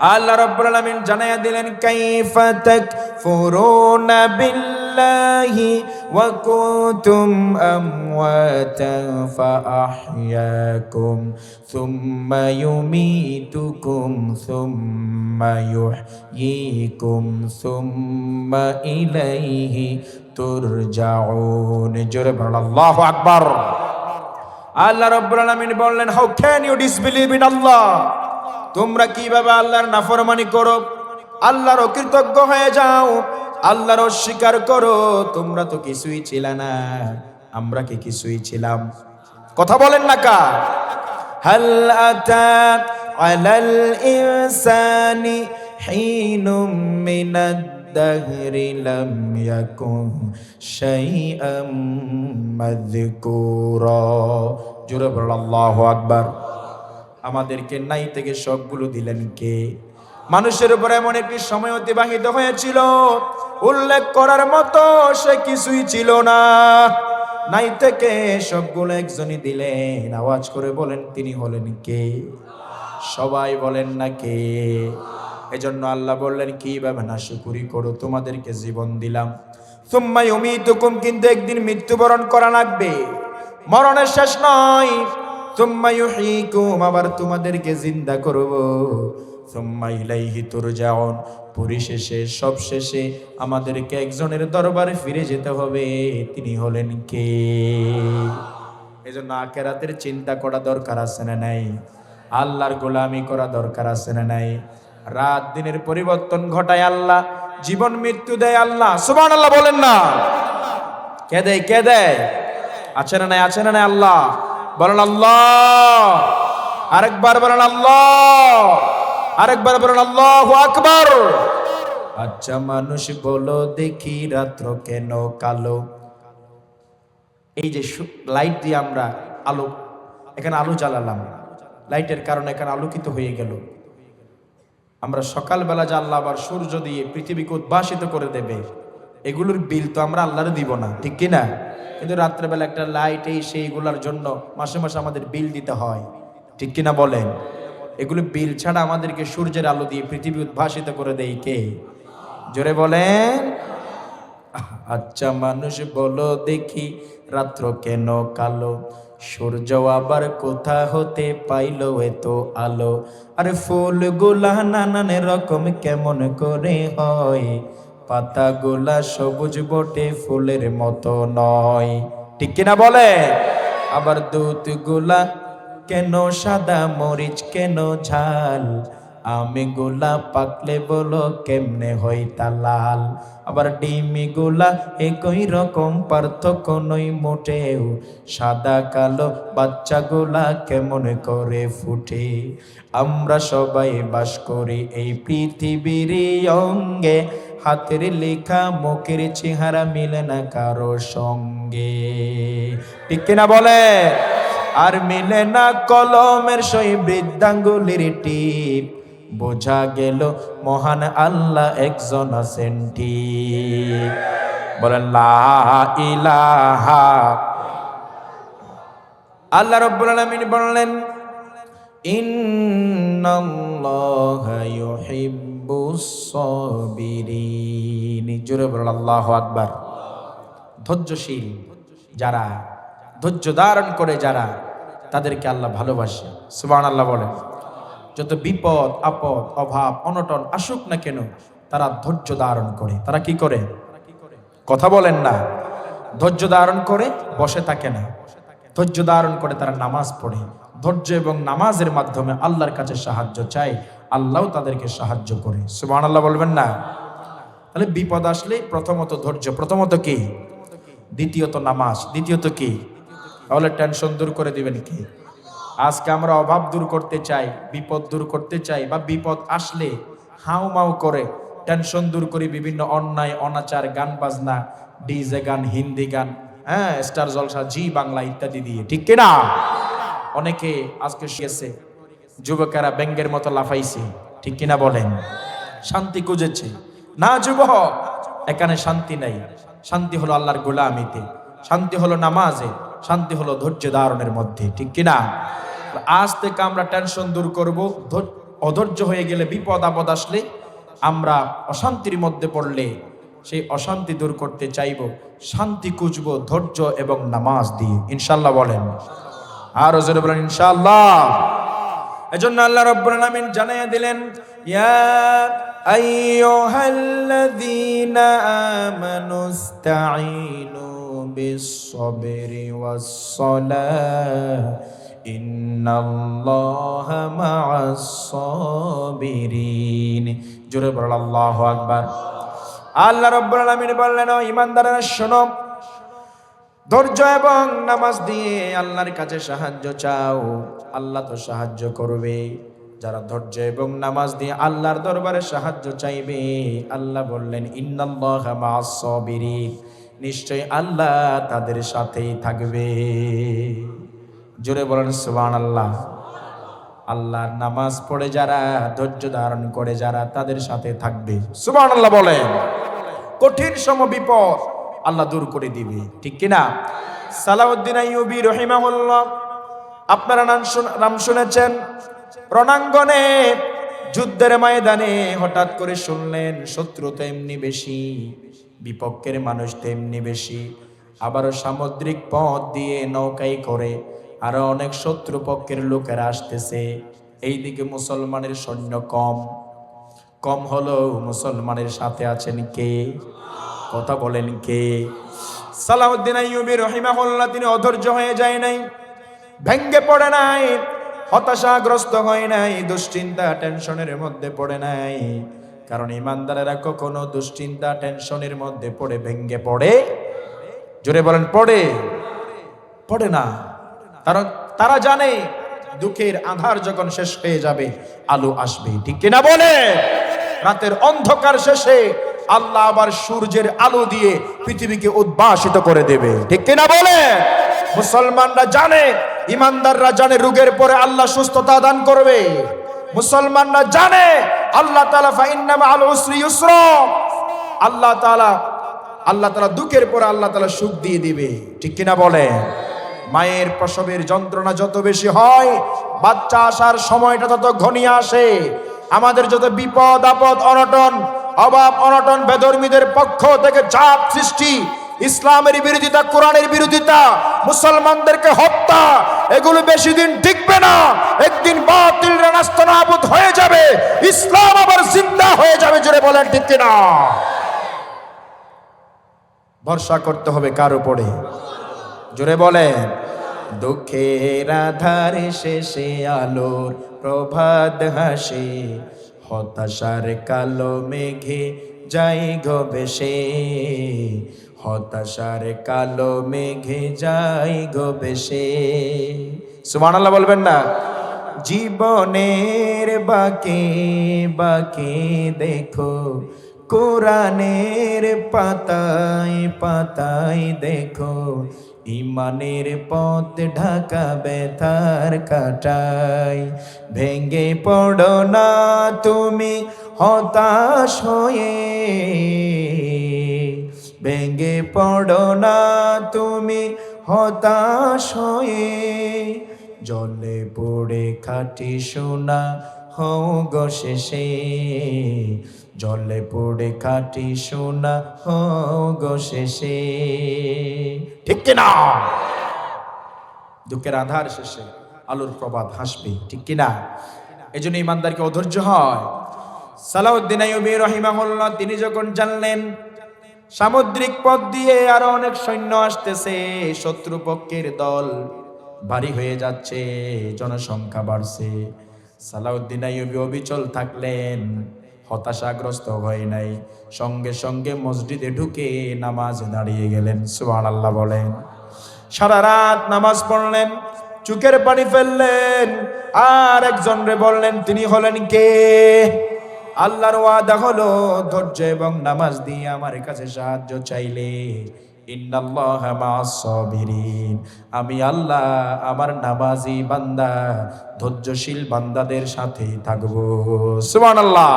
আল্লাহ রাব্বুল আলামিন জানায়া দিলেন কাইফা তাকফুরুনা বিল্লাহি ওয়া কুনতুম আমওয়াতান ফাআহইয়াকুম সুম্মা ইউমীতুকুম সুম্মা ইউহয়ীকুম সুম্মা ইলাইহি তুরজাউন। জোরে বলুন আল্লাহু আকবার। আল্লাহ রাব্বুল আলামিন বললেন, how can you disbelieve in আল্লাহ? তোমরা কিভাবে আল্লাহর নাফরমানি করো, আল্লাহর অকৃতজ্ঞ হয়ে যাও, আল্লাহর অস্বীকার করো? তোমরা তো কিছুই ছিল না, আমরা কি কিছুই ছিলাম? কথা বলেন না কা? হাল আতা আলাল ইনসানি হিনুম মিনাদ দাহরি লাম ইয়াকুন শাইআম মাযকুরা। জোরে বলুন আল্লাহু আকবার। আমাদেরকে নাই থেকে সবগুলো দিলেন কে? মানুষের উপর এমন একটি সময় অতিবাহিত হয়েছিল উল্লেখ করার মতো সে কিছুই ছিল না, নাই থেকে সবগুলো একজনই দিলেন। আওয়াজ করে বলেন, তিনি হলেন কে? সবাই বলেন না কে? এজন্য আল্লাহ বললেন, কিভাবে না শুকরি করো, তোমাদেরকে জীবন দিলাম, সুম্মা ইউমীতুকুম, কিন্তু একদিন মৃত্যুবরণ করা লাগবে, মরণের শেষ নয়। সুম্মা ইউহয়ীকুম, আবার তোমাদেরকে জিন্দা করব, সুম্মা ইলাইহি তুরজাউন, পরিশেষে সবশেষে আমাদেরকে একজনের দরবারে ফিরে যেতে হবে। তিনি হলেন কে? এজন্য আখিরাতের চিন্তা করা দরকার আছে না নাই? আল্লাহর গোলামি করা দরকার আছে না নাই? রাত দিনের পরিবর্তন ঘটায় আল্লাহ, জীবন মৃত্যু দেয় আল্লাহ। সুবহানাল্লাহ বলেন না? কে দেয়? কে দেয়? আছে না নাই? আছে না নাই? আল্লাহ। বলেন আল্লাহ। আরেকবার বলেন আল্লাহ। আরেকবার বলেন আল্লাহু আকবার। আচ্ছা মানুষ বলো দেখি, রাত্র কেন কালো? এই যে লাইট দিয়ে আমরা আলো, এখানে আলো জ্বালালাম, লাইটের কারণে এখানে আলোকিত হয়ে গেল। আমরা সকালবেলা যে আল্লাহ আবার সূর্য দিয়ে পৃথিবীকে উদ্ভাসিত করে দেবে, এগুলোর বিল তো আমরা আল্লাহরে দিব না, ঠিক কিনা? কিন্তু রাত্রেবেলা একটা লাইট এই সেইগুলোর জন্য মাসে মাসে আমাদের বিল দিতে হয়, ঠিক কিনা বলেন? এগুলো বিল ছাড়া আমাদেরকে সূর্যের আলো দিয়ে পৃথিবী উদ্ভাসিত করে দেয় কে? জোরে বলেন। আচ্ছা মানুষ বলো দেখি, রাত্র কেন কালো? সূর্য আবার কোথা হতে পাইল এত আলো? আরে ফুলগুলা নানান রকম কেমন করে হয়? পাতাগুলা সবুজ বটে, ফুলের মতো নয়, ঠিক কিনা বলে? আবার দুধগুলা কেন সাদা, মরিচ কেন ঝাল? আমিগুলা পাকলে বলো কেমনে হয় তা লাল? আবার ডিমিগুলা একই রকম, পার্থক্য নই মোটেও, সাদা কালো বাচ্চাগুলা কেমন করে ফুটে? আমরা সবাই বাস করি এই পৃথিবীর অঙ্গে, হাতের লেখা মুখের চেহারা মিলে না কারো সঙ্গে, ঠিক কিনা বলে? আর মিলে না কলমের সই বৃদ্ধাঙ্গুলির টিপ, বোঝা গেল মহান আল্লাহ একজন আছেন ঠিক। বলেন লা ইলাহা। আল্লাহ রাব্বুল আলামিন বললেন, ইন্নাল্লাহা ইউহিব্বুস সাবিরিন। জোরে বলেন আল্লাহু আকবার। ধৈর্যশীল যারা, ধৈর্য ধারণ করে যারা, তাদেরকে আল্লাহ ভালোবাসে। সুবহানাল্লাহ বলেন। যত বিপদ আপদ অভাব অনটন আসুক না কেন, তারা ধৈর্য ধারণ করে। তারা কি করে? কথা বলেন না? ধৈর্য ধারণ করে, বসে থাকে না। ধৈর্য ধারণ করে তারা নামাজ পড়ে। ধৈর্য এবং নামাজের মাধ্যমে আল্লাহর কাছে সাহায্য চায়, আল্লাহ তাদেরকে সাহায্য করে। সুবহানাল্লাহ বলবেন না? তাহলে বিপদ আসলে প্রথমত ধৈর্য, প্রথমত কি? দ্বিতীয়ত নামাজ, দ্বিতীয়ত কি? তাহলে টেনশন দূর করে দিবেন কি? আজকে আমরা অভাব দূর করতে চাই, বিপদ দূর করতে চাই, বা বিপদ আসলে হাউ মাউ করে টেনশন দূর করি বিভিন্ন অন্যায় অনাচার, গান বাজনা, ডিজে গান, হিন্দি গান, হ্যাঁ, স্টার জলসা, জি বাংলা ইত্যাদি দিয়ে, ঠিক কিনা? অনেকে আজকে শিখেছে, যুবকেরা ব্যাঙ্গের মতো লাফাইছে, ঠিক কিনা বলেন? শান্তি খুঁজেছে না যুবক, এখানে শান্তি নাই। শান্তি হলো আল্লাহর গোলামিতে, শান্তি হলো নামাজে, শান্তি হলো ধৈর্য ধারণের মধ্যে, ঠিক কিনা? আজ থেকে আমরা টেনশন দূর করব, অধৈর্য হয়ে গেলে, বিপদ আপদ আসলে, আমরা অশান্তির মধ্যে পড়লে সেই অশান্তি দূর করতে চাইব, শান্তি খুঁজবো ধৈর্য এবং নামাজ দিয়ে। ইনশাআল্লাহ বলেন, আর জোরে বলেন ইনশাআল্লাহ। এজন্য আল্লাহ রাব্বুল আলামিন জানিয়ে দিলেন, ইয়া আইয়ুহাল্লাযীনা আমানুস্তাঈনু বিস-সাবরি ওয়াস-সালাহ ইন্নাল্লাহা মা'আস-সাবিরিন। জোরে বলেন আল্লাহু আকবার। আল্লাহ রাব্বুল আলামিন বললেন, ও ঈমানদারেরা শোনো, ধৈর্য এবং নামাজ দিয়ে আল্লাহর কাছে সাহায্য চাও, আল্লাহ তো সাহায্য করবে। যারা ধৈর্য এবং নামাজ দিয়ে আল্লাহর দরবারে সাহায্য চাইবে, আল্লাহ বললেন ইন্নাল্লাহা মা'আস-সাবিরিন, নিশ্চয় আল্লাহ তাদের সাথেই থাকবে। জোরে বলেন সুবহানাল্লাহ। আল্লাহর নামাজ পড়ে যারা, ধৈর্য ধারণ করে যারা, তাদের সাথে থাকবে। সুবহানাল্লাহ বলেন। কঠিন সম বিপদ আল্লাহ দূর করে দিবে, ঠিক কিনা? সালাউদ্দিন আইয়ুবী রহিমাহুল্লাহ, আপনারা নাম শুনেছেন। রণাঙ্গনে, যুদ্ধের ময়দানে হঠাৎ করে শুনলেন শত্রু তো এমনি বেশি, বিপক্ষের মানুষ তো এমনি বেশি, আবারও সামুদ্রিক পথ দিয়ে নৌকায় করে আরো অনেক শত্রু পক্ষের লোকেরা আসতেছে। এইদিকে মুসলমানের সৈন্য কম হলো, মুসলমানের সাথে আছেন কে? কথা বলেন কে? সালাউদ্দিন আইয়ুবী রহিমাহুল্লাহ, তিনি অধৈর্য হয়ে যায় নাই, ভেঙ্গে পড়ে নাই, হতাশাগ্রস্ত হয় নাই, দুশ্চিন্তা টেনশনের মধ্যে পড়ে নাই। কারণ ইমানদারেরা কখনো দুশ্চিন্তা টেনশনের মধ্যে পড়ে ভেঙ্গে পড়ে? জোরে বলেন, পড়ে না। কারণ তারা জানে দুঃখের আধার যখন শেষ হয়ে যাবে, আলো আসবে, ঠিক কিনা বলে? রাতের অন্ধকার শেষে আল্লাহ আবার সূর্যের আলো দিয়ে পৃথিবীকে উদ্ভাসিত করে দেবে, ঠিক কিনা বলে? মুসলমানরা জানে, ইমানদাররা জানে রোগের পরে আল্লাহ সুস্থতা দান করবে। মুসলমানরা জানে আল্লাহ তাআলা ফাইন্না মা'আল উসরি ইউসরা, আল্লাহ তাআলা দুঃখের পরে আল্লাহ তাআলা সুখ দিয়ে দিবে, ঠিক কিনা বলে? মায়ের প্রসবের যন্ত্রণা যত বেশি হয়, বাচ্চা আসার সময়টা তত ঘনিয়ে আসে। আমাদের যত বিপদ আপদ, অনটন, অভাব অনটন, বেধর্মীদের পক্ষ থেকে চাপ সৃষ্টি, ইসলামের বিরোধিতা, কোরআনের বিরোধিতা, মুসলমানদেরকে হত্যা, এগুলো বেশি দিন টিকবে না। একদিন বাতিলরা নাস্তানাবুদ হয়ে যাবে, ইসলাম আবার জিন্দা হয়ে যাবে। জোরে বলেন ঠিক কিনা? ভরসা করতে হবে কার উপরে? জোরে বলেন। দুঃখের আধার শেষে আলোর প্রভাত হাসে, হতাশার কালো মেঘে যাই গো ভেসে, হতাশার কালো মেঘে যাই গো ভেসে। সুবহানাল্লাহ বলবেন না? জীবনের বাঁকে বাঁকে দেখো, কোরআনের পাতায় পাতায় দেখো, ইমানের পথ ঢাকা ব্যথার কাটায়। ভেঙ্গে পড়ো না তুমি হতাশ হয়ে, ভেঙ্গে পড়ো না তুমি হতাশ হয়ে, জলে পড়ে খাঁটি সোনা হও গো শেষে, জলে পড়ে খাঁটি সোনা হও গো শেষে, ঠিক কিনা? দুঃখের আধার শেষে আলোর প্রভাত হাসবে, ঠিক কিনা? এই জন্য ইমানদারকে অধৈর্য হয়। সালাউদ্দিন আইয়ুবী রহিমাহুল্লাহ, তিনি যখন জানলেন সামুদ্রিক পথ দিয়ে আরো অনেক সৈন্য আসতেছে, শত্রুপক্ষের দল ভারী হয়ে যাচ্ছে, জনসংখ্যা বাড়ছে, সালাউদ্দিন আইয়ুবী অবিচল থাকলেন, হতাশাগ্রস্ত হয় নাই, সঙ্গে সঙ্গে মসজিদে ঢুকে নামাজে দাঁড়িয়ে গেলেন। সুবহানাল্লাহ বলেন। সারা রাত নামাজ পড়লেন, চোখের পানি ফেললেন, আর একজন রে বললেন, তিনি হলেন কে? আল্লাহর ওয়াদা হলো, ধৈর্য এবং নামাজ দিয়ে আমার কাছে সাহায্য চাইলে ইন্নাল্লাহা মা'আস সাবিরিন, আমি আল্লাহ আমার নামাজি বান্দা, ধৈর্যশীল বান্দাদের সাথে থাকবো। সুবহানাল্লাহ।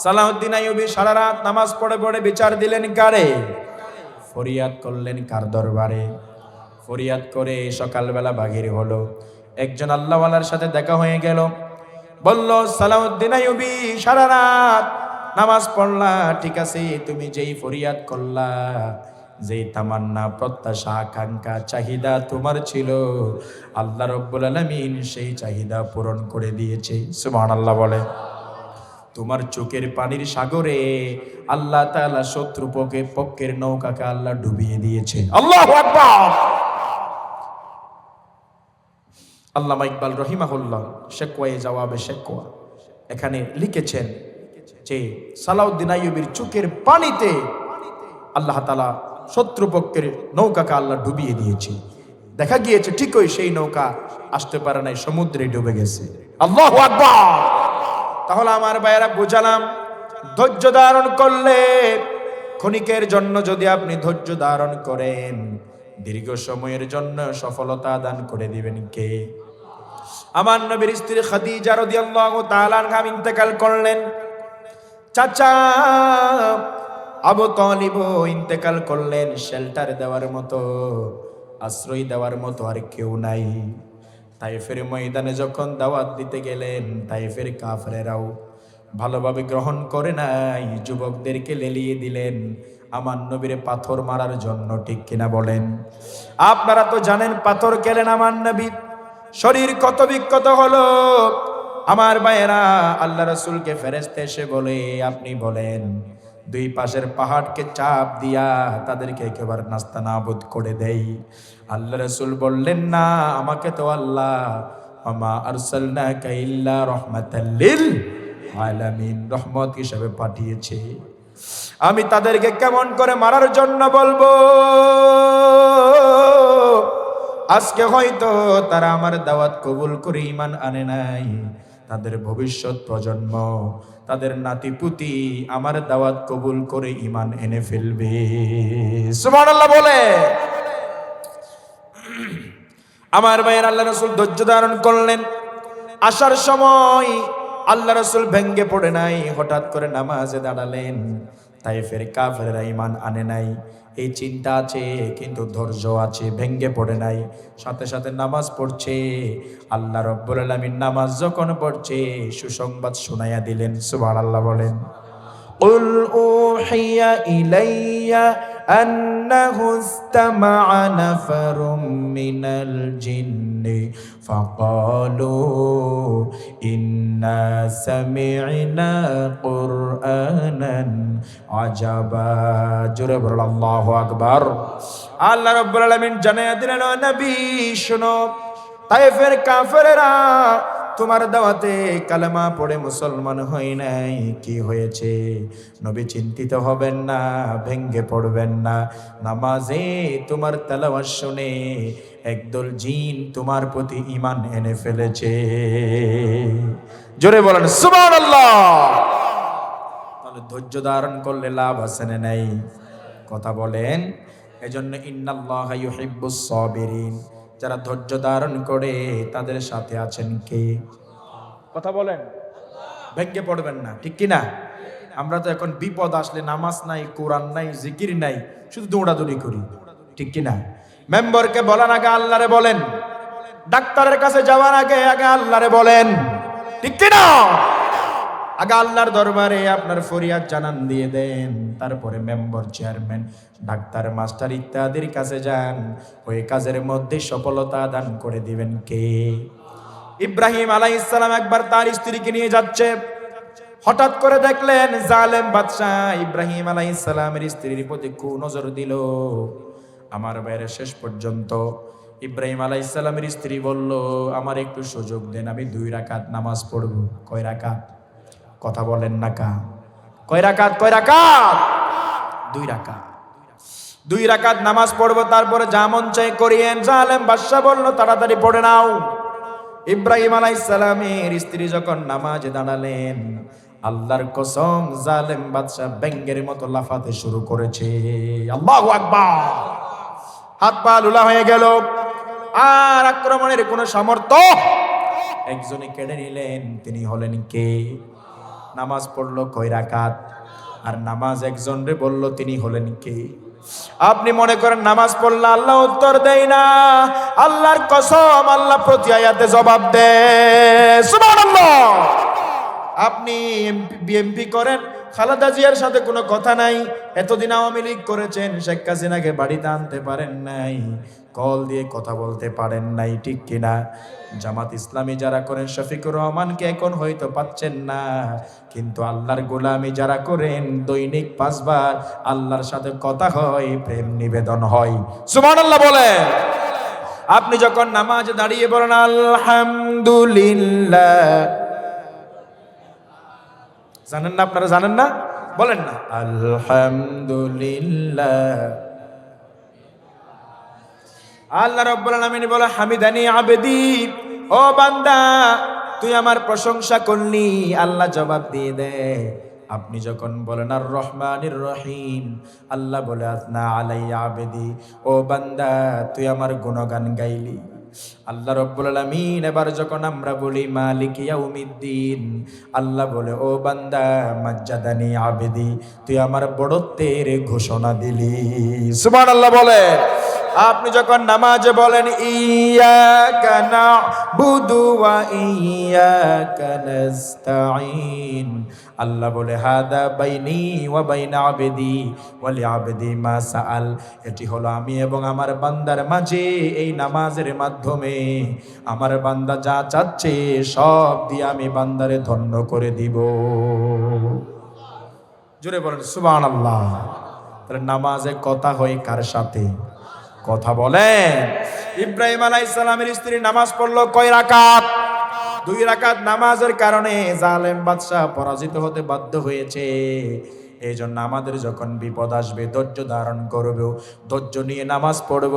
সালাউদ্দিন আইয়ুবী সারা রাত নামাজ পড়ে পড়ে বিচার দিলেন কারে? ফরিয়াদ করলেন কার দরবারে? ফরিয়াদ করে সকালবেলা বাহির হলো, একজন আল্লাহওয়ালার সাথে দেখা হয়ে গেল। বলল সালাউদ্দিন আইয়ুবী সারা রাত নামাজ পড়লা, ঠিক আছে, তুমি যেই ফরিয়াদ করলা, যেই তামান্না প্রত্যাশা আকাঙ্ক্ষা চাহিদা তোমার ছিল, আল্লাহ রাব্বুল আলামিন সেই চাহিদা পূরণ করে দিয়েছে। সুবহানাল্লাহ বলে। তোমার চোখের পানির সাগরে আল্লাহ তাআলা শত্রু পক্ষের নৌকাকে আল্লাহ ডুবিয়ে দিয়েছে। আল্লাহু আকবার। আল্লামা ইকবাল রহিমাহুল্লাহ শেকওয়ায়ে জবাবে শেকওয়া এখানে লিখেছেন যে সালাউদ্দিন আইয়ুবীর চোখের পানিতে আল্লাহ তাআলা শত্রুপক্ষের নৌকাকে আল্লাহ ডুবিয়ে দিয়েছে। দেখা গিয়েছে ঠিকই সেই নৌকা আসতে পারে নাই, সমুদ্রে ডুবে গেছে। আল্লাহু আকবার। তাহলে আমার ভাইয়েরা বুঝালাম, ধৈর্য ধারণ করলে, ক্ষণিকের জন্য যদি আপনি ধৈর্য ধারণ করেন, দীর্ঘ সময়ের জন্য সফলতা দান করে দিবেন কে? আমার নবীর স্ত্রী খাদিজা রাদিয়াল্লাহু তাআলা আনহা ইন্তেকাল করলেন। চাচা আবু তালিব ইন্তেকাল করলেন। শেল্টার দেওয়ার মতো, আশ্রয় দেওয়ার মতো আর কেউ নাই। তায়েফের ময়দানে যখন দাওয়াত দিতে গেলেন, তায়েফের কাফেরেরাও ভালোভাবে গ্রহণ করে নাই, যুবকদেরকে লেলিয়ে দিলেন আমার নবীরে পাথর মারার জন্য। ঠিক কিনা বলেন? আপনারা তো জানেন পাথর খেলেন আমার নবী, শরীর কত বিক্ষত হলো। আমার ভাইয়েরা, আল্লাহ রাসূলকে ফেরেশতা এসে বলে, আপনি বলেন দুই পাশের পাহাড়কে চাপ দিয়া তাদেরকে একেবারে নাস্তানাবুদ করে দেই। আল্লাহ রাসূল বললেন, না, আমাকে তো আল্লাহ আমা আরসালনাকা ইল্লা রাহমাতাল লিল আলামিন, রহমত হিসেবে পাঠিয়েছে। আমি তাদেরকে কেমন করে মারার জন্য বলবো? আজকে হয়তো তারা আমার দাওয়াত কবুল করে ঈমান আনে নাই, তাদের ভবিষ্যৎ প্রজন্ম, তাদের নাতিপুতি আমার দাওয়াত কবুল করে ঈমান এনে ফেলবে। সুবহানাল্লাহ বলে। আমার ভাইয়ের, আল্লাহ রাসূল ধৈর্য ধারণ করলেন। আসার সময় আল্লাহ রাসূল ভেঙ্গে পড়ে নাই, হঠাৎ করে নামাজে দাঁড়ালেন। তায়েফের কাফেররা ঈমান আনে নাই, এই চিন্তা আছে, কিন্তু ধৈর্য আছে, ভেঙ্গে পড়ে নাই, সাথে সাথে নামাজ পড়ছে। আল্লাহ রাব্বুল আলামিন নামাজ যখন পড়ছে সুসংবাদ শোনাইয়া দিলেন। সুবহানাল্লাহ বলেন। قل أوحي إلي أنه استمع نفر من الجن فقالوا إنا سمعنا قرآنا عجبا جرب الله أكبر আল্লাহ রাব্বুল আলামিন জানাইয়া দিলেন, ও নবী শুনো, তায়েফের কাফেররা তোমার দাওয়াতে কালেমা পড়ে মুসলমান হয় নাই, কি হয়েছে? নবী চিন্তিত হবেন না, ভেঙ্গে পড়বেন না। নামাজে তোমার তেলাওয়াত শুনে একদল জিন তোমার প্রতি ঈমান এনে ফেলেছে। জোরে বলেন সুবহানাল্লাহ। তাহলে ধৈর্য ধারণ করলে লাভ আছে না নাই? কথা বলেন। এজন্য ইন্নাল্লাহা ইউহিব্বুস সাবিরিন, যারা ধৈর্য ধারণ করে তাদের সাথে আছেন কে? কথা বলেন। ভেঙ্গে পড়বেন না, ঠিক কিনা? আমরা তো এখন বিপদ আসলে নামাজ নাই, কোরআন নাই, জিকির নাই, শুধু দৌড়াদৌড়ি করি, ঠিক কিনা? মেম্বারকে বলার আগে আল্লাহরে বলেন, ডাক্তারের কাছে যাওয়ার আগে আগে আল্লাহরে বলেন, ঠিক কিনা? আগে আল্লাহর দরবারে আপনার ফরিয়াদ জানান দিয়ে দেন, তারপরে মেম্বার, চেয়ারম্যান, ডাক্তার, মাস্টার ইত্যাদির কাছে যান। ওই কাজের মধ্যে সফলতা দান করে দিবেন কে? ইব্রাহিম আলাইহিস সালাম একবার তার স্ত্রীকে নিয়ে যাচ্ছে, হঠাৎ করে দেখলেন জালেম বাদশা ইব্রাহিম আলাইহিস সালামের স্ত্রীর প্রতি কুনজর দিল। আমার বাইরে শেষ পর্যন্ত ইব্রাহিম আলাইহিস সালামের স্ত্রী বলল, আমার একটু সুযোগ দেন, আমি 2 রাকাত নামাজ পড়ব। কয় রাকাত? কথা বলেন না কা? কয় রাকাত? কয় রাকাত? 2 রাকাত। 2 রাকাত নামাজ পড়বো, তারপরে যা মন চাই করিয়েন। জালেম বাদশা বলল, তাড়াতাড়ি পড়ে নাও। ইব্রাহিম আলাইহিস সালামের স্ত্রী যখন নামাজে দাঁড়ালেন, আল্লাহর কসম জালেম বাদশা ব্যাঙের মতো লাফাতে শুরু করেছে। আল্লাহু আকবার। হাত পা লুলা হয়ে গেল, আর আক্রমণের কোনো সামর্থ্য। একজনে কেড়ে নিলেন, তিনি হলেন কে? নামাজ পড়লো কয় রাকাত, আর নামাজ একজন রে বলল, তিনি হলেন কে? আপনি মনে করেন নামাজ পড়লে আল্লাহ উত্তর দেয় না, আল্লাহর কসম আল্লাহ প্রতি আয়াতে জবাব দেয়। সুবহানাল্লাহ। আপনি বিএমপি করেন, খালেদা জিয়ার সাথে কোনো কথা নাই, এতদিন আওয়ামী লীগ করেছেন, শেখ হাসিনাকে বাড়িতে আনতে পারেন নাই, কল দিয়ে কথা বলতে পারেন নাই, ঠিক কিনা? জামাত ইসলামী যারা করেন, শফিকুর রহমানকে এখন হয়তো পাচ্ছেন না, কিন্তু আল্লাহর গোলামি যারা করেন দৈনিক 5 বার আল্লাহর সাথে কথা হয়, প্রেম নিবেদন হয়। সুবহানাল্লাহ বলে। আপনি যখন নামাজে দাঁড়িয়ে বলেন আলহামদুলিল্লাহ, জানেন না? আপনারা জানেন না? বলেন না আলহামদুলিল্লাহ। আল্লাহ রাব্বুল আলামিন বলে হামিদানি আবেদি, ও বান্দা তুই আমার প্রশংসা করলি। আল্লাহ জবাব দিয়ে দেয়, আপনি যখন বলেন আর রহমানির রহিম, আল্লাহ বলে আতনা আলাইয়া আবেদি, ও বান্দা তুই আমার গুণগান গাইলি। আল্লাহ রাব্বুল আলামিন এবার যখন আমরা বলি মালিক ইয়াউমিদ্দিন, আল্লাহ বলে ও বান্দা মাজ্জাদানি আবেদি, তুই আমার বড়ত্বের ঘোষণা দিলি। সুবহানাল্লাহ বলে। আপনি যখন নামাজে বলেন ইয়াকা না'বুদু ওয়া ইয়াকা নাস্তাঈন, আল্লাহ বলে হাদা বাইনি ওয়া বাইনা আবদি ওয়া লিআবদি মা সাআল, এটি হলো আমি এবং আমার বান্দার মাঝে এই নামাজের মাধ্যমে আমার বান্দা যা চাচ্ছে সব দিয়ে আমি বান্দারে ধন্য করে দিব। জোরে বলেন সুবহানাল্লাহ। তাহলে নামাজে কথা হয় কার সাথে? কথা বলেন। ইব্রাহিম আলাইহিস সালামের স্ত্রী নামাজ পড়লো কয় রাকাত? 2 রাকাত। নামাজের কারণে জালেম বাদশা পরাজিত হতে বাধ্য হয়েছে। এই জন্য আমাদের যখন বিপদ আসবে ধৈর্য ধারণ করব, ধৈর্য নিয়ে নামাজ পড়ব,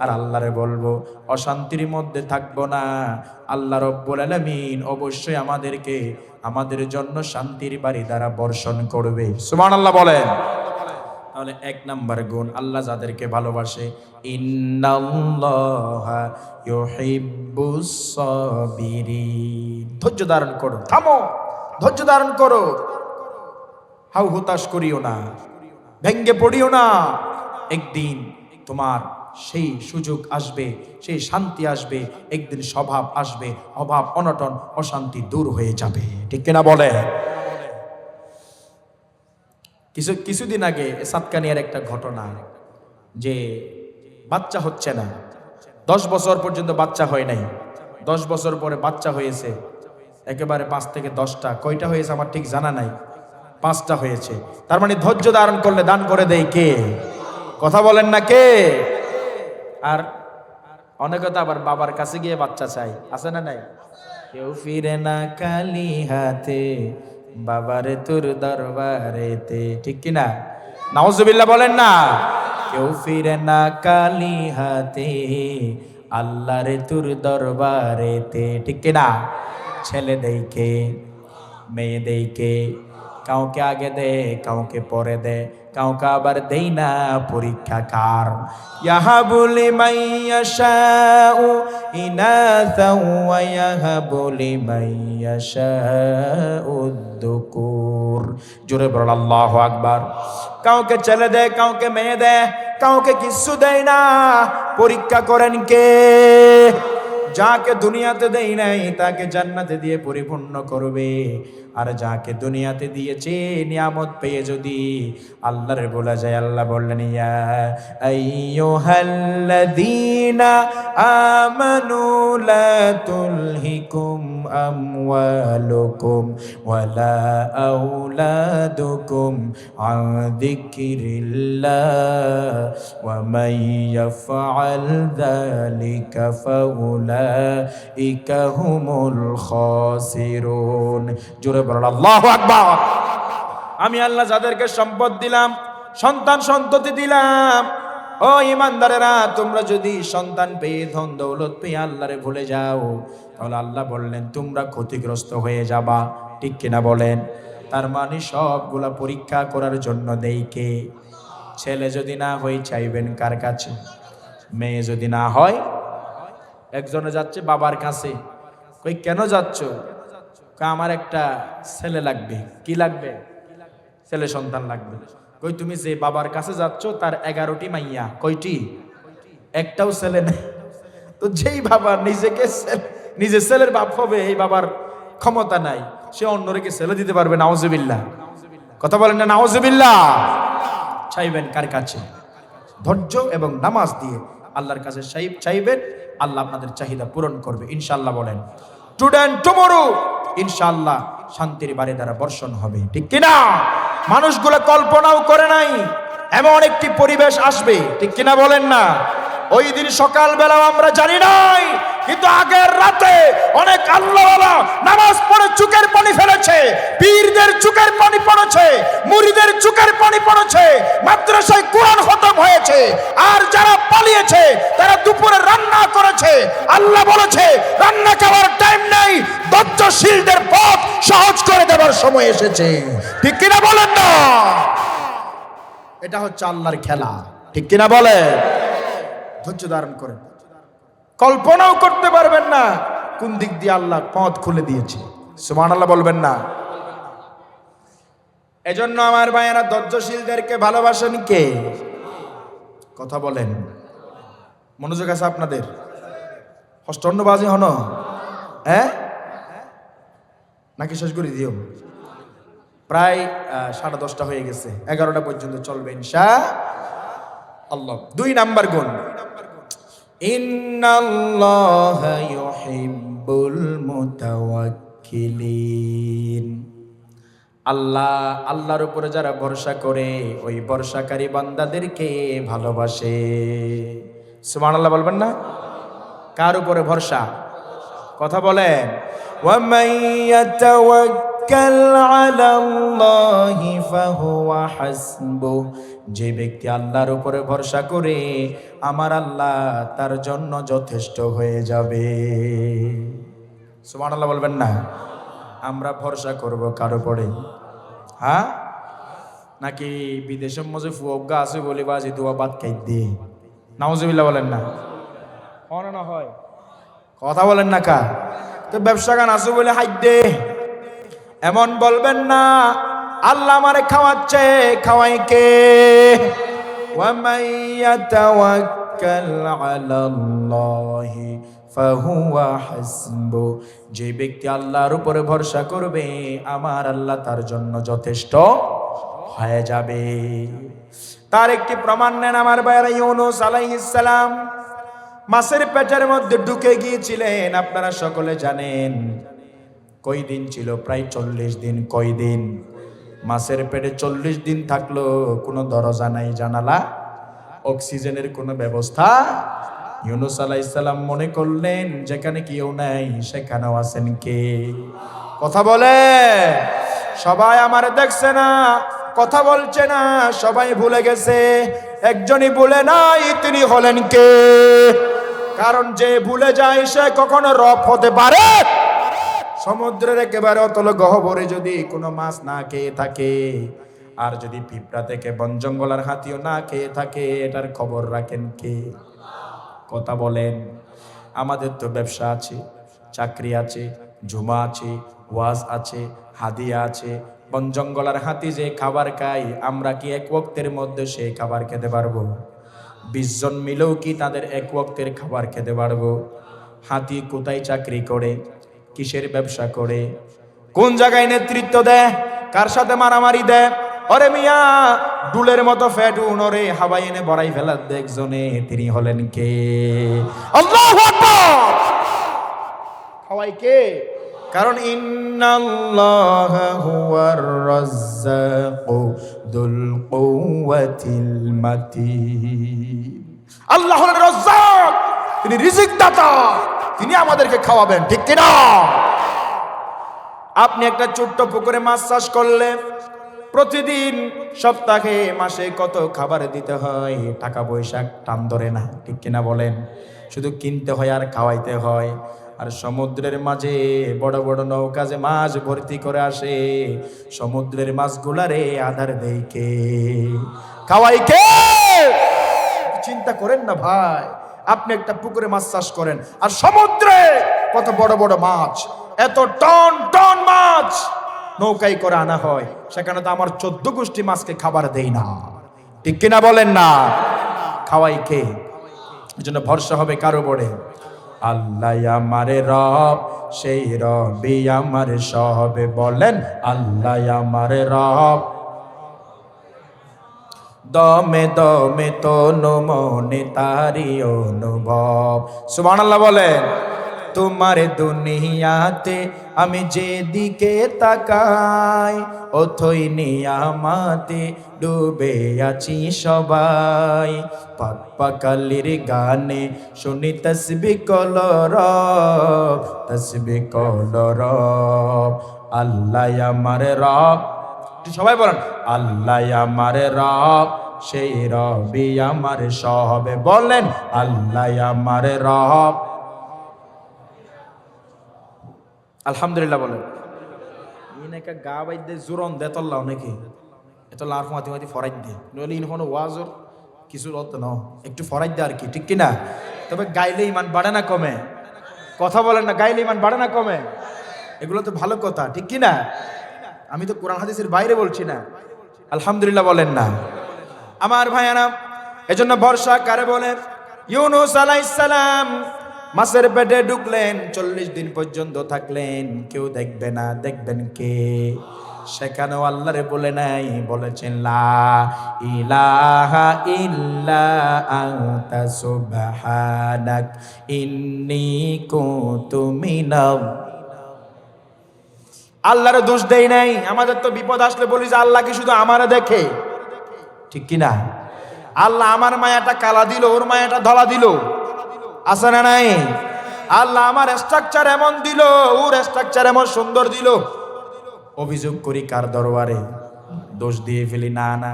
আর আল্লাহরে বলবো, অশান্তির মধ্যে থাকবো না। আল্লাহ রব্বুল আলামিন অবশ্যই আমাদেরকে আমাদের জন্য শান্তির বাড়ি দ্বারা বর্ষণ করবে। সুবহানাল্লাহ বলেন। তাহলে 1 নাম্বার গুণ, আল্লাহ যাদেরকে ভালোবাসে, ইন্নাল্লাহা ইউহিব্বুস সাবিরিন। ধৈর্য ধারণ করো, থামো, ধৈর্য ধারণ করো, হাউ হুতাশ করিও না, ভেঙ্গে পড়িও না। একদিন তোমার সেই সুযোগ আসবে, সেই শান্তি আসবে, একদিন স্বভাব আসবে, অভাব অনটন অশান্তি দূর হয়ে যাবে, ঠিক কিনা বলে? কিছুদিন আগে সাতকানিয়ার একটা ঘটনা, যে বাচ্চা হচ্ছে না, 10 বছর পর্যন্ত বাচ্চা হয় নাই, 10 বছর পরে বাচ্চা হয়েছে, একেবারে 5 থেকে 10টা, কয়টা হয়েছে আমার ঠিক জানা নাই, 5টা হয়েছে। তার মানে ধৈর্য ধারণ করলে দান করে দেয় কে? কথা বলেন না কে? আর অনেকে তো আবার বাবার কাছে গিয়ে বাচ্চা চাই, আছে না নাই? কেউ ফিরে না খালি হাতে, বাবারে তোর দরবারেতে, ঠিক কিনা? নাউজুবিল্লাহ বলেন না। কেউ ফিরে না খালি হাতে, আল্লাহরে তোর দরবারেতে, ঠিক কিনা? ছেলে দেইকে, মেয়ে দেইকে, কাউকে আগে দে, কাউকে পরে দে, কাউকে আবার দেই না, পরীক্ষা কার? ইয়াহাবু লিমান ইয়াশাউ ইনাসা ওয়া ইয়াহাবু লিমান ইয়াশাউ যুকুর। জোরে বলেন আল্লাহু আকবার। কাউকে ছেলে দে, কাউকে মেয়ে দে, কাউকে কিছু দেয় না। পরীক্ষা করেন কে? যাকে দুনিয়াতে দেই নাই তাকে জান্নাতে দিয়ে পরিপূর্ণ করবে, আর যাকে দুনিয়াতে দিয়েছে নিয়ামত পেয়ে যদি আল্লাহর বলা যায়, আল্লাহ বললেন ইয়া আইয়ুহাল্লাযীনা আমানু লা তুলহিকুম আমওয়ালুকুম ওয়ালা আওলাদুকুম আন যিকরিল্লাহ ওয়া মান ইয়াফআল যালিকা ফাউলাইকা হুমুল খাসিরুন। জোরে বলেন আল্লাহু আকবার। আমি আল্লাহ যাদেরকে সম্পদ দিলাম, সন্তান সন্ততি দিলাম, ও ইমানদারেরা, তোমরা যদি সন্তান পেয়ে ধন দৌলত পেয়ে আল্লাহরে ভুলে যাও, তাহলে আল্লাহ বললেন তোমরা ক্ষতিগ্রস্ত হয়ে যাবা, ঠিক কিনা বলেন? তার মানে সবগুলা পরীক্ষা করার জন্য দেই কে? ছেলে যদি না হয় চাইবেন কার কাছে? মেয়ে যদি না হয়, একজনে যাচ্ছে বাবার কাছে, কই কেন যাচ্ছ? আমার একটা ছেলে লাগবে। কি লাগবে? ছেলে সন্তান লাগবে। কই তুমি যে বাবার কাছে যাচ্ছ তার 11টি মাইয়া, কয়টি? একটাও ছেলে নেই। তো যেই বাবা নিজে ছেলের বাপ হবে, এই বাবার ক্ষমতা নাই, সে অন্যকে ছেলে দিতে পারবে? নাউজুবিল্লাহ। কথা বলেন না নাউজুবিল্লাহ। চাইবেন কার কাছে? ধৈর্য এবং নামাজ দিয়ে আল্লাহর কাছে চাইবেন, আল্লাহ আপনাদের চাহিদা পূরণ করবে ইনশাআল্লাহ। বলেন স্টুডেন্ট টুমরো ইনশাআল্লাহ শান্তির বাড়ি দ্বারা বর্ষণ হবে, ঠিক কিনা? মানুষগুলো কল্পনাও করে নাই এমন একটি পরিবেশ আসবে, ঠিক কিনা বলেন না? ওই দিন সকালবেলাও আমরা জানি নাই, কিন্তু আগের রাতে অনেক আল্লাহওয়ালা নামাজ পড়ে চোখের পানি ফেলেছে, পীরদের চোখের পানি পড়েছে, মুরিদের চোখের পানি পড়েছে, মাদ্রাসায় কোরআন খতম হয়েছে। আর যারা পালিয়েছে তারা দুপুরে রান্না করেছে। আল্লাহ বলেছে রান্না খাওয়ার টাইম নেই, ধৈর্যশীলদের পথ সহজ করে দেওয়ার সময় এসেছে, ঠিক কিনা বলেন না? এটা হচ্ছে আল্লাহর খেলা, ঠিক কিনা বলে? ধৈর্য ধারণ করেন, কল্পনাও করতে পারবেন না কোন দিক দিয়ে আল্লাহ পথ খুলে দিয়েছে। সুবহানাল্লাহ বলবেন না? এজন্য আমার ভাইয়েরা, ধৈর্যশীলদেরকে ভালোবাসেন কে? কথা বলেন, মনোযোগ আছে আপনাদের? অষ্টন্নবাজি হন, হ্যাঁ নাকি শেষ করে দিও? প্রায় 10:30 হয়ে গেছে, 11টা পর্যন্ত চলবে ইনশাআল্লাহ। 2 নাম্বার গুণ, ইন্নাল্লাহা ইউহিব্বুল মুতাওয়াক্কিলিন। আল্লাহর উপরে যারা ভরসা করে ওই ভরসাকারী বান্দাদেরকে ভালোবাসে। সুবহানাল্লাহ বলবেন না? কার উপরে ভরসা? কথা বলেন। ওয়া মাইয়াতাওয়াক্কাল আলাল্লাহি ফাহুয়া হাসবুহ। যে ব্যক্তি আল্লাহর উপরে ভরসা করে আমার আল্লাহ তার জন্য যথেষ্ট হয়ে যাবে। সুবহানাল্লাহ বলবেন না? আমরা ভরসা করব কার উপরে? হ্যাঁ, নাকি বিদেশের মধ্যে ফুয়গা আছে বলে বাজি দোয়া বাদ খাই দিয়ে? নাউজুবিল্লাহ বলেন না? হয় না হয়? কথা বলেন না কা? তো ব্যবসা গান আছে বলে হাই দে, এমন বলবেন না। আল্লাহ আমারে খাওয়াচ্ছে, খাওয়াই কে? ওয়া মাইয়াতাওয়াক্কাল আলাল্লাহি ফাহুয়া হাসবু। যে ব্যক্তি আল্লাহর উপরে ভরসা করবে আমার আল্লাহ তার জন্য যথেষ্ট হয়ে যাবে। তার একটি প্রমাণ নেন আমার ভাইরা। ইউনূস আলাইহিস সালাম মাছের পেটের মধ্যে ঢুকে গিয়েছিলেন, আপনারা সকলে জানেন। কয় দিন ছিল? প্রায় 40 দিন। কয় দিন? মাছের পেটে 40 দিন থাকলো, কোনো দরজা নাই, জানালা, অক্সিজেনের কোনো ব্যবস্থা। ইউনূস আলাইহিস সালাম মনে করলেন যেখানে কেউ নাই সেখানেও আছেন কে? কথা বলে। সবাই আমারে দেখছে না, কথা বলছে না, সবাই ভুলে গেছে। একজনই ভুলে নাই, তিনি হলেন কে? কারণ যে ভুলে যায় সে কখনো রব হতে পারে? সমুদ্রের একেবারে অতল গহ্বরে যদি কোনো মাছ না খেয়ে থাকে, আর যদি পিঁপড়া থেকে বন জঙ্গল আর হাতিও না খেয়ে থাকে, এটার খবর রাখেন কে? কথা বলেন। আমাদের তো ব্যবসা আছে, চাকরি আছে, জুমা আছে, ওয়াজ আছে, হাদিয়া আছে। বন জঙ্গল আর হাতি যে খাবার খায়, আমরা কি এক ওয়াক্তের মধ্যে সেই খাবার খেতে পারবো? 20 জন মিলেও কি তাদের এক ওয়াক্তের খাবার খেতে পারবো? হাতি কোথায় চাকরি করে? কিসের ব্যবসা করে? কোন জায়গায় নেতৃত্ব দেয়? কার সাথে মারামারি দেয়? ওরে মিয়া, ডুলের মতো ফ্যাট উনরে হাওয়ায় এনে বড়াই ফেলার একজনে, তিনি হলেন কে? আল্লাহু আকবার। হাওয়াই কে? কারণ ইন্নাল্লাহা হুয়ার রাজ্জাকু যুল কুওয়াতিল মাতিন। আল্লাহ হলেন রাজ্জাক, তিনি রিজিক দাতা, তিনি আমাদেরকে খাওয়াবেন, ঠিক কিনা? আপনি একটা ছোট্ট পুকুরে মাছ চাষ করলে প্রতিদিন, সপ্তাহে, মাসে কত খাবার দিতে হয়, টাকা পয়সা টান ধরে না, ঠিক কিনা বলেন? শুধু কিনতে হয় আর খাওয়াইতে হয়। আর সমুদ্রের মাঝে বড় বড় নৌকা যে মাছ ভর্তি করে আসে, সমুদ্রের মাছগুলারে আধার দেয় কে? খাওয়াই কে? চিন্তা করেন না ভাই। আপনি একটা পুকুরে মাছ চাষ করেন, আর সমুদ্রে কত বড় বড় মাছ, এত টন টন মাছ, নৌকায় করে আনা হয়, সেখানে তো আমার 14 গোষ্ঠী মাছকে খাবার দেই না, ঠিক কিনা বলেন না? খাওয়াই কে? এই জন্য ভরসা হবে কারো উপরে? আল্লাহ আমারে রব, সেই রবি আমার সব। বলেন আল্লাহ আমারে রব, দমে দমে তনু মনে তারি অনুভব। সুবহানাল্লাহ বলেন। তোমার দুনিয়াতে আমি যেদিকে তাকাই, অথই নিয়ামাতে ডুবে আছি সবাই। পাক পাকালির গানে শুনি তসবিহ কলরব, তসবিহ কলরব। আল্লাহ আমার রব, সবাই বলেন আল্লাহ আমার রব, সেই রবি আমার সব। বলেন আল্লাহ আমার রব। আলহামদুলিল্লাহ বলেন। ইনাকা গা বাইদে জুরন দে তল্লাও নাকি এত লার ফাতি ফাতি ফরাই দে নইলে ইন কোনো ওয়াজর কিছু অত ন একটু ফরাই দে আর কি, ঠিক কি না? তবে গাইলে ইমান বাড়ে না কমে? কথা বলেন না, গাইলে ইমান বাড়ে না কমে? এগুলো তো ভালো কথা, ঠিক কি না? আমি তো কোরআন হাদিসের বাইরে বলছি না। আলহামদুলিল্লাহ বলেন না আমার ভাইয়ারা? এজন্য ভরসা কারে বলে? ইউনূস আলাইহিস সালাম মাছের পেটে ঢুকলেন, 40 দিন পর্যন্ত থাকলেন, কেউ দেখবে না, দেখবেন কে? সেখানেও আল্লাহরে বলে নাই, বলেছেন লা ইলাহা ইল্লা আনতা সুবহানাক ইন্নী কুনতু মিনাল। আল্লাহর দোষ দেই নাই। আমাদের তো বিপদ আসলে বলি যে আল্লাহ কি শুধু আমারে দেখে, ঠিক কি না? আল্লাহ আমার মায়াটা কালা দিল, ওর মায়াটা ধলা দিল, আছে না নাই? আল্লাহ আমার স্ট্রাকচার এমন দিল, ওর স্ট্রাকচার এমন সুন্দর দিল। অভিযোগ করি কার দরবারে? দোষ দিয়ে ফেলি না, না।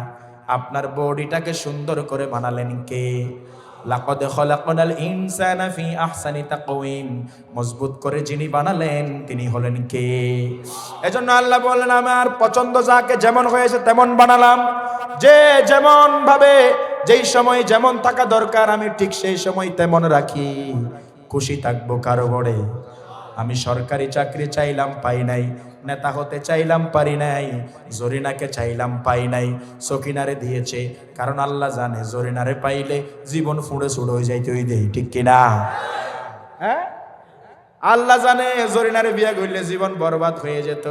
আপনার বডিটাকে সুন্দর করে বানালেন কে? লাকাদ খালাকনাল ইনসানা ফি আহসানি তাকওয়িম, মজবুত করে যিনি বানালেন তিনি হলেন কে? এজন্য আল্লাহ বললেন আমার পছন্দ যাকে যেমন হয়েছে তেমন বানালাম। যে যেমন ভাবে যেই সময় যেমন থাকা দরকার আমি ঠিক সেই সময় তেমন রাখি। খুশি থাকবো কারো গড়ে? আমি সরকারি চাকরি চাইলাম পাই নাই, নেতা হতে চাইলাম পারি নাই, জরিনাকে চাইলাম পাই নাই, সকিনারে দিয়েছে, কারণ আল্লাহ জানে জরিনারে পাইলে জীবন ফুঁড়ে ছুড়ে হয়ে যাইতে ওই দেই, ঠিক কিনা? হ্যাঁ, আল্লাহ জানে জরিনারে বিয়ে করলে জীবন বরবাদ হয়ে যেত,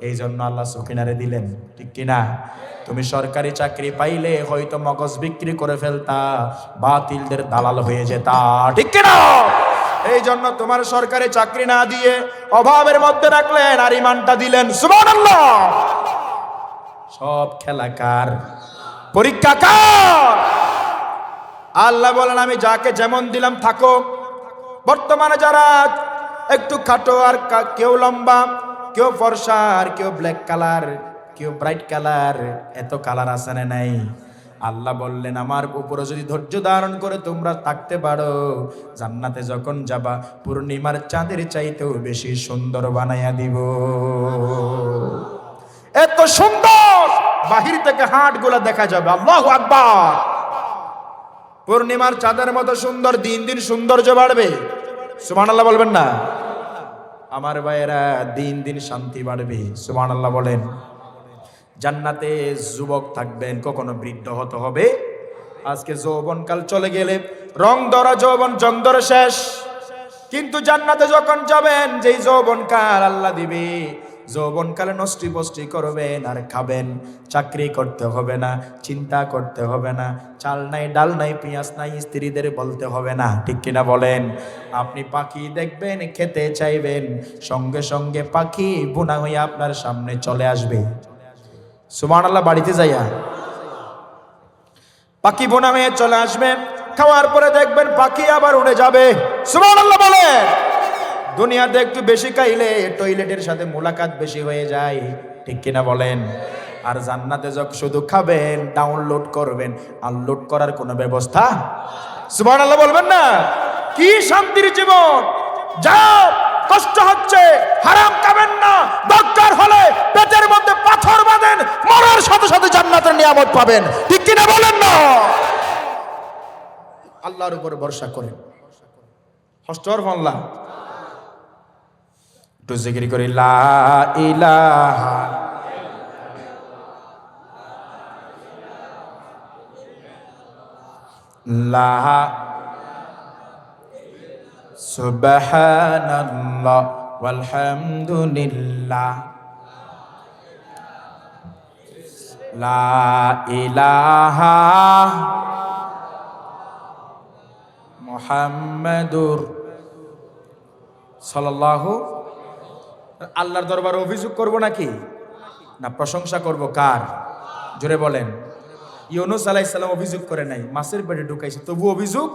এই জন্য আল্লাহ সকিনারে দিলেন, ঠিক কিনা? তুমি সরকারি চাকরি পাইলে হয়তো মগজ বিক্রি করে ফেলতা, বাতিলদের দালাল হয়ে যেতা, ঠিক কিনা? এই জন্য তোমার সরকারি চাকরি না দিয়ে অভাবের মধ্যে রাখলেন আর ইমানটা দিলেন। সুবহানাল্লাহ। সব খেলা কার? পরীক্ষা কার? আল্লাহ বলেন আমি যাকে যেমন দিলাম থাকো। বর্তমানে যারা একটু খাটো আর কেউ লম্বা, কেউ ফর্সা আর কেউ ব্ল্যাক কালার, কেউ ব্রাইট কালার, এত কালার আছে না নাই? আল্লাহ বললেন আমার উপরে যদি ধৈর্য ধারণ করে তোমরা থাকতে পারো, জান্নাতে যখন যাবা পূর্ণিমার চাঁদের চাইতেও বেশি সুন্দর বানাইয়া দিব। এত সুন্দর বাহির থেকে হাটগুলা দেখা যাবে। আল্লাহু আকবার। পূর্ণিমার চাঁদের মতো সুন্দর, দিন দিন সৌন্দর্য বাড়বে। সুবহানাল্লাহ বলবেন না আমার ভাইয়েরা? দিন দিন শান্তি বাড়বে। সুবহানাল্লাহ বলেন। জান্নাতে যুবক থাকবেন, কখনো বৃদ্ধ হতে হবে। আজকে যৌবনকাল চলে গেলে রং ধরা যৌবন জং ধরে শেষ, কিন্তু জান্নাতে যখন যাবেন যেই যৌবনকাল আল্লাহ দিবে, যৌবনকালে নষ্টি বষ্টি করবেন আর খাবেন। চাকরি করতে হবে না, চিন্তা করতে হবে না, চাল নাই ডাল নাই পেঁয়াজ নাই স্ত্রীদের বলতে হবে না, ঠিক কিনা বলেন? আপনি পাখি দেখবেন, খেতে চাইবেন, সঙ্গে সঙ্গে পাখি বোনা হয়ে আপনার সামনে চলে আসবে। সুবহানাল্লাহ। বাড়িতে যাইয়া পাখি বোনা হয়ে চলে আসবে, খাওয়ার পরে দেখবেন পাখি আবার উড়ে যাবে। সুবহানাল্লাহ বলে। দুনিয়াতে একটু বেশি খাইলে টয়লেটের সাথে মোলাকাত বেশি হয়ে যায়, ঠিক কিনা বলেন? আর জান্নাতে যখন শুধু খাবেন, ডাউনলোড করবেন, আনলোড করার কোনো ব্যবস্থা। সুবহানাল্লাহ বলবেন না? কি শান্তির জীবন। যাও, কষ্ট হচ্ছে, হারাম খাবেন না, দরকার হলে পেটের মধ্যে পাথর বাঁধেন, মরার সাথে সাথে জান্নাতের নিয়ামত পাবেন, ঠিক কিনা বলেন না? আল্লাহর উপর ভরসা করেন। হস্টর ফল্লা একটু জিকির করি, লা ইলাহা, লা, সুবহানাল্লাহ ওয়ালহামদুলিল্লাহ, লা ইলাহা মুহাম্মাদুর সাল্লাল্লাহু। আল্লাহর দরবারে অভিযোগ করব নাকি না প্রশংসা করব কার? জোরে বলেন। ইউনূস আলাইহিস সালাম অভিযোগ করে নাই, মাছের পেটে ঢুকাইছে, তবু অভিযোগ।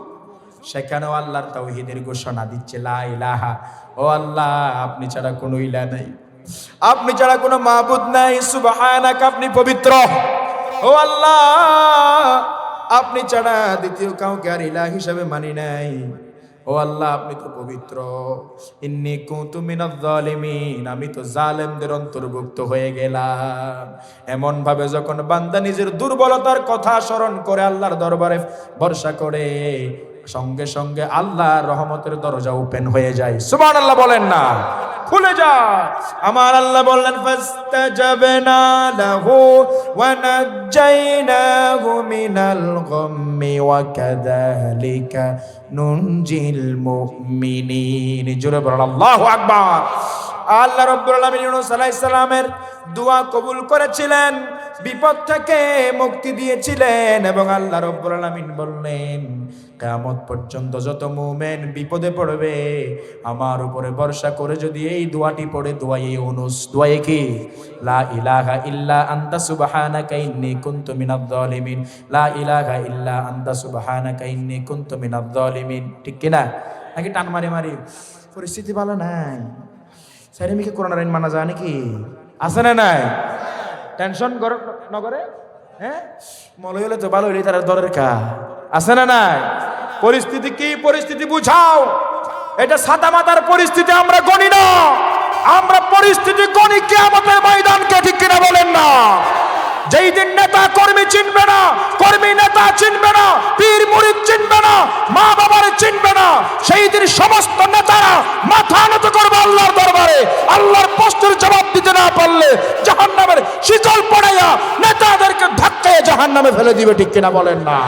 সেখানেও আল্লাহর তাওহীদের ঘোষণা দিচ্ছে, লা ইলাহা, ও আল্লাহ আপনি ছাড়া কোনো ইলাহ নাই, আপনি ছাড়া কোনো মাবুদ নাই, সুবহানাকা, আপনি পবিত্র। ও আল্লাহ আপনি ছাড়া দ্বিতীয় কাউকে আর ইলাহ হিসাবে মানি নাই। ও আল্লাহ আপনি তো পবিত্র। ইন্নী কুনতু মিনাজ জালিমিন, আমি তো জালেমদের অন্তর্ভুক্ত হয়ে গেলাম। এমন ভাবে যখন বান্দা নিজের দুর্বলতার কথা স্মরণ করে আল্লাহর দরবারে ভরসা করে, সঙ্গে সঙ্গে আল্লাহর রহমতের দরজা ওপেন হয়ে যায়। সুবহানাল্লাহ বলেন না, খুলে যায়। আমার আল্লাহ বললেন, ফাস্তাজাবনা লাহু ওয়া নাজ্জাইনাহু মিনাল গাম্মি ওয়া কাযালিকা নুনজিল মুমিনিন। জোরে বলেন আল্লাহু আকবার। আল্লাহ রাব্বুল আলামিন ইউনূস আলাইহিস সালামের দোয়া কবুল করেছিলেন, বিপদ থেকে মুক্তি দিয়েছিলেন, এবং আল্লাহ রাব্বুল আলামিন বললেন, কিয়ামত পর্যন্ত যত মুমিন বিপদে পড়বে আমার উপরে ভরসা করে যদি এই দোয়াটি পড়ে, দোয়া ইউনূস, দোয়া কি? লা ইলাহা ইল্লা আনতা সুবহানাকা ইন্নী কুনতু মিনাজ জালিমিন, লা ইলাহা ইল্লা আনতা সুবহানাকা ইন্নী কুনতু মিনাজ জালিমিন। ঠিক কি না? নাকি টান মারি মারি পরিস্থিতি ভালো নাই, সাইরেমিকে করোনার আইন মানা যায় নাকি? আছে না নাই? টেনশন নগরে, হ্যাঁ মলয় হলে তো ভালো হইলে তার দরের কা, আছে না নাই? পরিস্থিতি কি? পরিস্থিতি বুঝাও। এটা সাদা মাতার পরিস্থিতি আমরা গণি না, আমরা পরিস্থিতি গণি কিয়ামতের ময়দানকে। ঠিক কিনা বলেন না? যেই দিন নেতা কর্মী চিনবে না, কর্মী নেতা চিনবে না, পীর মুরিদ চিনবে না, মা বাবার চিনবে না, সেই দিন সমস্ত নেতারা মাথা নত করবে আল্লাহর দরবারে। আল্লাহর প্রশ্নের জবাব দিতে না পারলে জাহান্নামের শিকল পড়াইয়া নেতাদেরকে ধাক্কায় জাহান্নামে ফেলে দিবে। ঠিক কিনা বলেন না?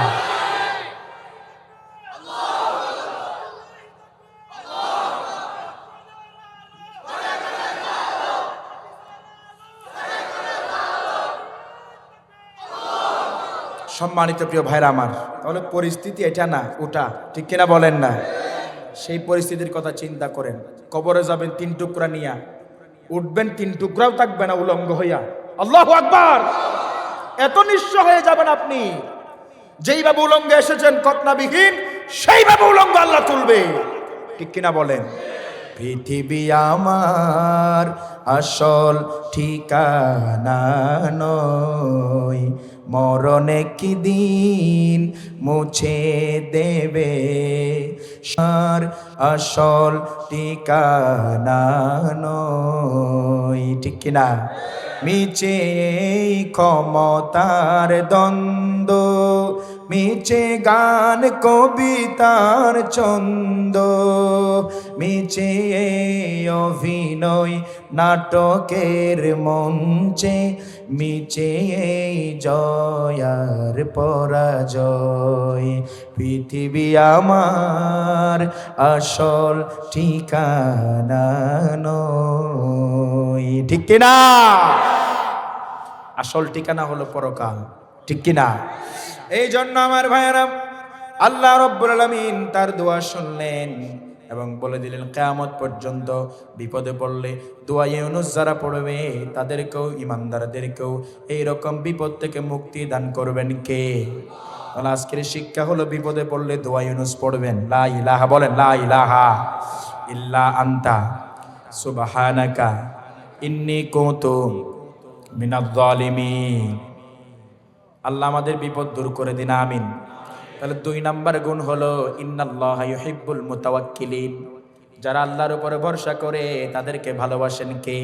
সম্মানিত প্রিয় ভাইরা আমার, তাহলে পরিস্থিতি এটা না ওটা, ঠিক কিনা বলেন না? সেই পরিস্থিতির কথা চিন্তা করেন। কবরে যাবেন 3 টুকরা নিয়া, উঠবেন 3 টুকরাও থাকবে না উলঙ্গ হইয়া। আল্লাহু আকবার। এত নিঃস্ব হয়ে যাবেন আপনি, যেইভাবে উলঙ্গ এসেছেন খতনাবিহীন, সেইভাবে উলঙ্গ আল্লাহ তুলবে। ঠিক কিনা বলেন? পৃথিবী আমার আসল ঠিকানা নয়, মরণে কি দিন মুছে দেবে সার আসল ঠিকানা নয়। ঠিক কিনা? মিছে এই ক্ষমতার দ্বন্দ্ব, মিছে গান কবিতার ছন্দ, মিছে এই অভিনয় নাটকের মঞ্চে, মিছে এই জয়ার পরাজয়। পৃথিবী আমার আসল ঠিকানা নয়। ঠিক কিনা? আসল ঠিকানা হলো পরকাল। ঠিক কিনা? এই জন্য আমার ভাইয়েরা, আল্লাহ রাব্বুল আলামিন তার দোয়া শুনলেন এবং বলে দিলেন, কিয়ামত পর্যন্ত বিপদে পড়লে দোয়া ইউনূস যারা পড়বে তাদেরকেও, ইমানদারদেরকেও এইরকম বিপদ থেকে মুক্তি দান করবেন কে? তাহলে আজকের শিক্ষা হলো, বিপদে পড়লে দোয়া ইউনূস পড়বেন। লা ইলাহা, বলেন লা ইলাহা ইল্লা আনতা সুবহানাকা ইন্নী কুনতু মিনাজ জালিমিন। আল্লাহ আমাদের বিপদ দূর করে দিন, আমিন। তাহলে 2 নাম্বার গুণ হলো, ইন্নাল্লাহা ইউহিব্বুল মুতাওয়াক্কিলিন। যারা আল্লাহর উপরে ভরসা করে তাদেরকে ভালোবাসেন কে?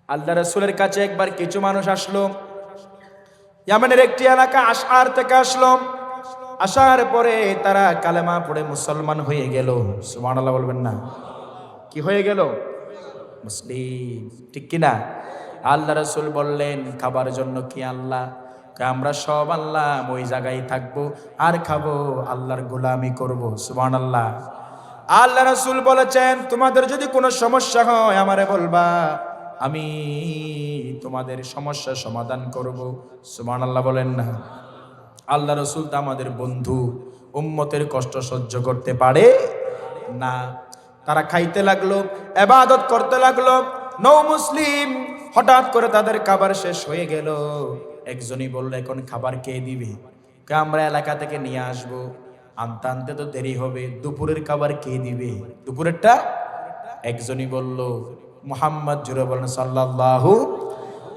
আল্লাহ রাসূলের কাছে একবার কিছু মানুষ আসলো, ইয়ামানের একটি এলাকা আশআর থেকে আসলো। আসার পরে তারা কালেমা পড়ে মুসলমান হয়ে গেল। সুবহানাল্লাহ বলবেন না? কি হয়ে গেল? মুসলিম। ঠিক কিনা? আল্লাহ রাসূল বললেন খাবার জন্য কি আল্লাহ? আমরা সব আল্লাহ ওই জায়গায় থাকবো আর খাবো, আল্লাহর গোলামি করব। সুবহানাল্লাহ। আল্লাহ রাসূল বলেছেন তোমাদের যদি কোনো সমস্যা হয় আমারে বলবা, আমি তোমাদের সমস্যার সমাধান করব। সুবহানাল্লাহ বলেন না? আল্লাহ রাসূল তো আমাদের বন্ধু, উম্মতের কষ্ট সহ্য করতে পারে না। তারা খাইতে লাগলো, ইবাদত করতে লাগলো। নও মুসলিম হঠাৎ করে তাদের খাবার শেষ হয়ে গেল। একজনই বলল এখন খাবার কে দিবে? আমরা এলাকা থেকে নিয়ে আসবো, আনতে আনতে তো দেরি হবে, দুপুরের খাবার কে দিবে? দুপুরেরটা একজনই বলল মুহাম্মদ, জুড়ে বলেন সাল্লাল্লাহু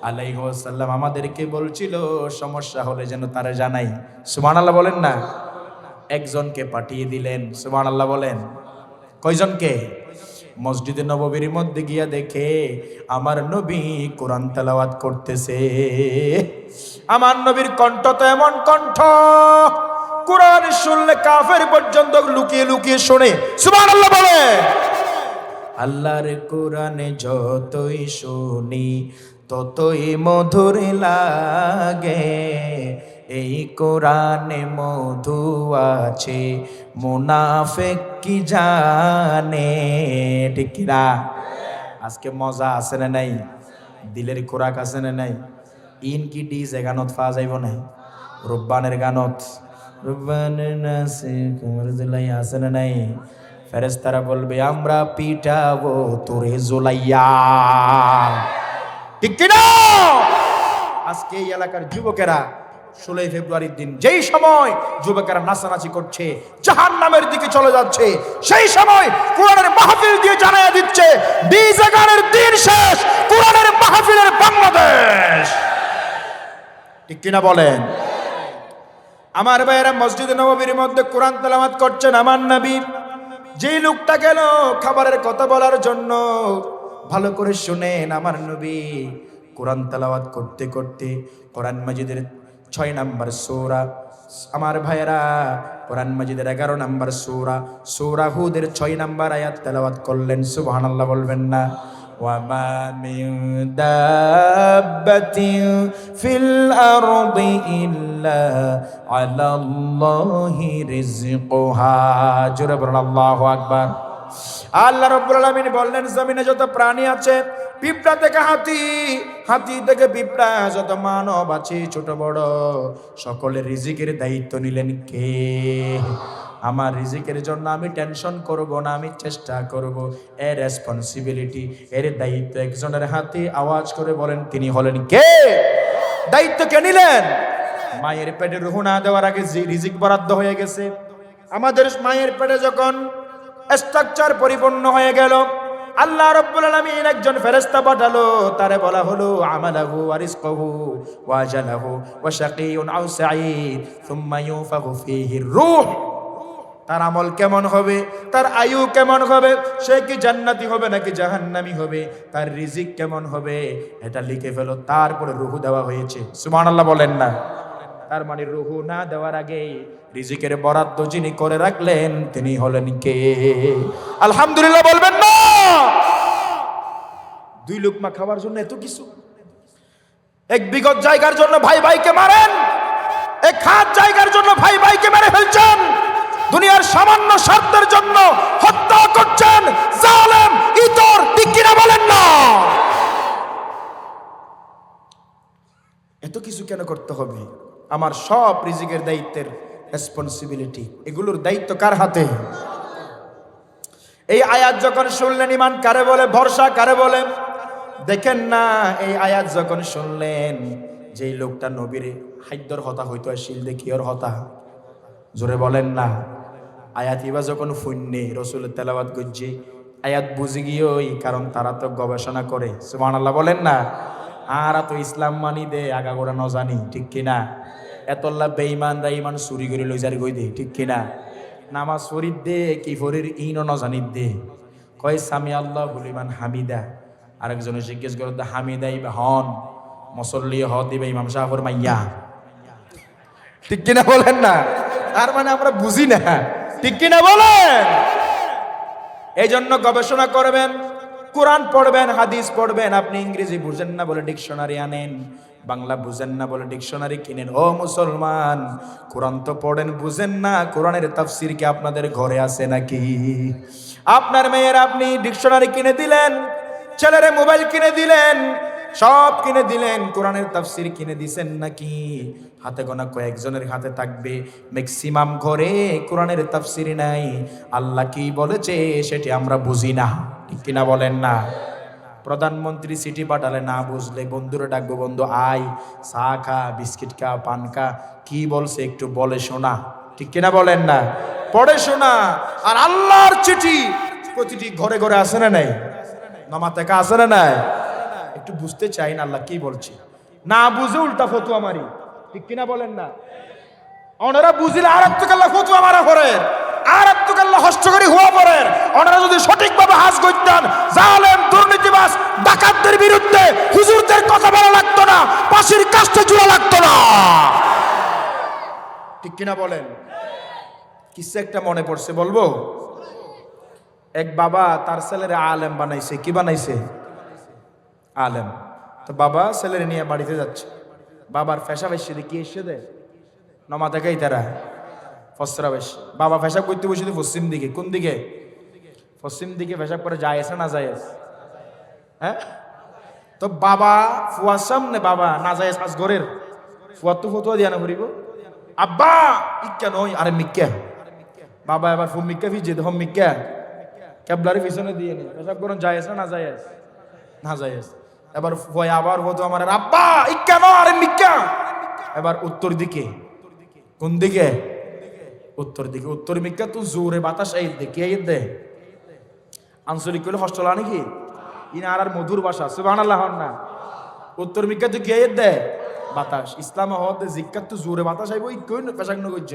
আলাইহি ওয়াসাল্লাম আমাদেরকে বলছিল সমস্যা হলে যেন তারা জানাই। সুবহানাল্লাহ বলেন না? একজনকে পাঠিয়ে দিলেন। সুবহানাল্লাহ বলেন। কয়জনকে? মসজিদে নববীর মধ্যে গিয়া দেখে আমার নবী কোরআন তেলাওয়াত করতেছে। আমার নবীর কণ্ঠ তো এমন কণ্ঠ, কোরআন শুনলে কাফের পর্যন্ত লুকিয়ে লুকিয়ে শোনে। সুবহানাল্লাহ বলে। আল্লাহর কোরআনে যতই শুনি ততই মধুর লাগে, এই কোরআনে মধু আছে মুনাফিক কি জানে। ঠিক কিনা? আজকে মজা আছে না নাই? দিলের খোরাক আছে না নাই? ইন কি ডিজে গানত পা যাইব না? রুব্বানের গানত, রুব্বানের নাসে কুমার জুলাই আছে না নাই? ফেরেশতারা বলবে আমরা পিটাবো তোরে জুলাইয়া। ঠিক কিনা? আজকে এই এলাকার যুবকেরা 16 ফেব্রুয়ারির দিন যেই সময় যুবকেরা নাচানাচি করছে, জাহান্নামের দিকে চলে যাচ্ছে, সেই সময় কোরআনের মাহফিল দিয়ে জানায়া দিচ্ছে ডিজে গানের দিন শেষ, কোরআনের মাহফিলের বাংলাদেশ। ঠিক কিনা বলেন? আমার ভাইয়েরা মসজিদে নববীর মধ্যে কোরআন তেলাওয়াত করছেন আমার নবী। যেই লোকটা গেল খাবারের কথা বলার জন্য, ভালো করে শুনেন, আমার নবী কোরআন তেলাওয়াত করতে করতে কোরআন মাজিদের 6 নম্বর সূরা, আমার ভাইয়েরা কোরআন মাজিদের 11 নম্বর সূরা, সূরা হুদের 6 নম্বর আয়াত তেলাওয়াত করলেন। সুবহানাল্লাহ বলবেন না? ওয়ামা মিন দাব্বাতিন ফিল আরদি ইল্লা আলাল্লাহি রিজকুহা। জোরে বলুন আল্লাহু আকবার। আল্লাহ রাব্বুল আলামিন বললেন জমিনে যত প্রাণী আছে, পিঁপড়া থেকে হাতি, হাতি থেকে পিঁপড়া, যত মানব আছে ছোট বড়, সকলের রিজিকের দায়িত্ব নিলেন কে? আমার রিজিকের জন্য আমি টেনশন করব না, আমি চেষ্টা করব। এর রেসপন্সিবিলিটি, এর দায়িত্ব একজনের হাতে। আওয়াজ করে বলেন তিনি হলেন কে? দায়িত্ব কে নিলেন? মায়ের পেটে রুহ না দেওয়ার আগে যে রিজিক বরাদ্দ হয়ে গেছে। আমাদের মায়ের পেটে যখন স্ট্রাকচার পরিপূর্ণ হয়ে গেল, আল্লাহ রাব্বুল আলামিন একজন ফেরেশতা পাঠালো, তারে বলা হলো আমালাহু ওয়া রিজকুহু ওয়া আজালাহু ওয়া শাকিয়ুন আও সাঈদ সুম্মা ইউফাখু ফীহির রূহ। তার আমল কেমন হবে, তার আয়ু কেমন হবে, সে কি জান্নাতি হবে নাকি জাহান্নামী হবে, তার রিজিক কেমন হবে, এটা লিখে ফেলো। তারপরে রূহ দেওয়া হয়েছে। সুবহানাল্লাহ বলেন না? তার মানে রূহ না দেওয়ার আগে রিজিকের বরাদ্দ যিনি করে রাখলেন তিনি হলেন কে? আলহামদুলিল্লাহ বলবেন না? 2 লুকমা খাওয়ার জন্য এত কিছু, 1 বিঘত জায়গার জন্য ভাই ভাইকে মারেন, 1 হাত জায়গার জন্য ভাই ভাইকে মেরে ফেলছেন, দুনিয়ার সামান্য স্বার্থের জন্য হত্যা করছেন, জালেম ইতর। ঠিক কিনা বলেন না? এত কিছু কেন করতে হবে? আমার সব রিজিকের দায়িত্বের রেসপন্সিবিলিটি, এগুলোর দায়িত্ব কার হাতে? এই আয়াত যখন শুনলেন ঈমান কারে বলে, ভরসা কারে বলে? দেখেন না, এই আয়াত যখন শুনলেন, যেই লোকটা নবীর হাইদ্যর হতা হইতো শিল দেখিওর হতা, জোরে বলেন না? আয়াত ইবা যখন ফুন্নে রসুলের তেলাওয়াত গজ্জে আয়াত বুঝি গিয়েই, কারণ তারা তো গবেষণা করে। সুবহানাল্লাহ বলেন না? আর তো ইসলাম মানি দে আগাগোড়া ন জানি। ঠিক কিনা? এতল্লা বেঈমানরা ইমান চুরি করে লই যার গই দে। ঠিক কিনা? নামাজ ফরিদ দে কি ফরির ইনও ন জানিত দে। কয় সামি আল্লাহু লিমান হামিদা, আরেকজনে জিজ্ঞেস করে হামিদা ইবা হন মুসল্লি হ দিবে ইমাম সাহেবের মাইয়া। ঠিক কিনা বলেন না? তার মানে আমরা বুঝি না। ঠিক কিনা বলেন? এই জন্য গবেষণা করবেন, কোরআন পড়বেন, হাদিস পড়বেন। আপনি ইংরেজি বুঝেন না বলে ডিকশনারি আনেন, বাংলা বুঝেন না বলে ডিকশনারি কিনেন। ও মুসলমান, কোরআন তো পড়েন, বুঝেন না, কোরআনের তাফসীর কি আপনাদের ঘরে আছে নাকি? আপনার মেয়ের আপনি ডিকশনারি কিনে দিলেন, ছেলেরে মোবাইল কিনে দিলেন, সব কিনে দিলেন, কোরআনের তাফসীর কিনে দিছেন নাকি? হাতে গোনা কয়েকজনের হাতে থাকবে, ম্যাক্সিমাম ঘরে কোরআনের তাফসীর নাই। আল্লাহ কি বলেছে সেটি আমরা বুঝি না, ঠিক কিনা বলেন না? প্রধানমন্ত্রী চিঠি পাঠালে না বুঝলে বন্ধুরে ডাকবো, বন্ধু আয়, চা খা, বিস্কিট খা, পান খা, কি বলছে একটু বলে শোনা, ঠিক কিনা বলেন না? পড়ে শোনা। আর আল্লাহর চিঠি প্রতিটি ঘরে ঘরে আসে না নাই? মামা থেকে আসে না নাই? একটু বুঝতে চাই না আল্লাহ কি বলছে, না বুঝে উল্টা ফতুয়া মারি, ঠিক কিনা বলেন না? ওনারা বুঝিলে আর একটু কাল্লা ফতুয়া মারা পড়ে, আর একটু কাল্লা হস্তকারী হওয়া পড়ে। ওনারা যদি সঠিকভাবে হাজ করতেন, জালেম, দুর্নীতিবাজ, ডাকাতদের বিরুদ্ধে হুজুরদের কথা বলা লাগতো না, পাশির কাছে জোড়া লাগতো না, ঠিক কিনা বলেন? কিছু একটা মনে পড়ছে, বলবো? এক বাবা তার ছেলের আলেম বানাইছে। কি বানাইছে? আলেম। তো বাবা ছেলের নিয়ে বাড়িতে যাচ্ছে, বাবার ফেসা বেশি দিয়ে কি এসে দেয়, নমা থেকেই তারা ফসরা বেশি। বাবা ফেসাব করতে বসে পশ্চিম দিকে। কোন দিকে? পশ্চিম দিকে ফেসাব করে, যায় না যায়? হ্যাঁ, তো বাবা ফুয়ার সামনে, বাবা না যায় সাজ ঘরের ফুয়ার তো ফতুয়া দিয়া না করিব, আব্বা ইক্কা নয়, আরে মিক্কা। বাবা এবার ফু মিক্কা ফিজে হম মিক্কা ক্যাবলারি পিছনে দিয়ে নি, ফেসাব করুন, যায় না না যায়? না যায়। এবার ফুয়া আবার ফতুয়া আমার, আব্বা ইক্কা নয়, আরে মিক্কা। এবার উত্তর দিকে। কোন দিকে? উত্তর দিকে। উত্তর মিক্কা তো জোরে বাতাস এই দেখে এই দে আঞ্চলিক করলে হস্টলা নাকি ইনার আর মধুর ভাষা, সুবহানাল্লাহ না? উত্তর মিক্কা তো গিয়ে দে বাতাস। ইসলাম হতে জিক্কাত তো জোরে বাতাস আইব, কই পেশাক নগজ্য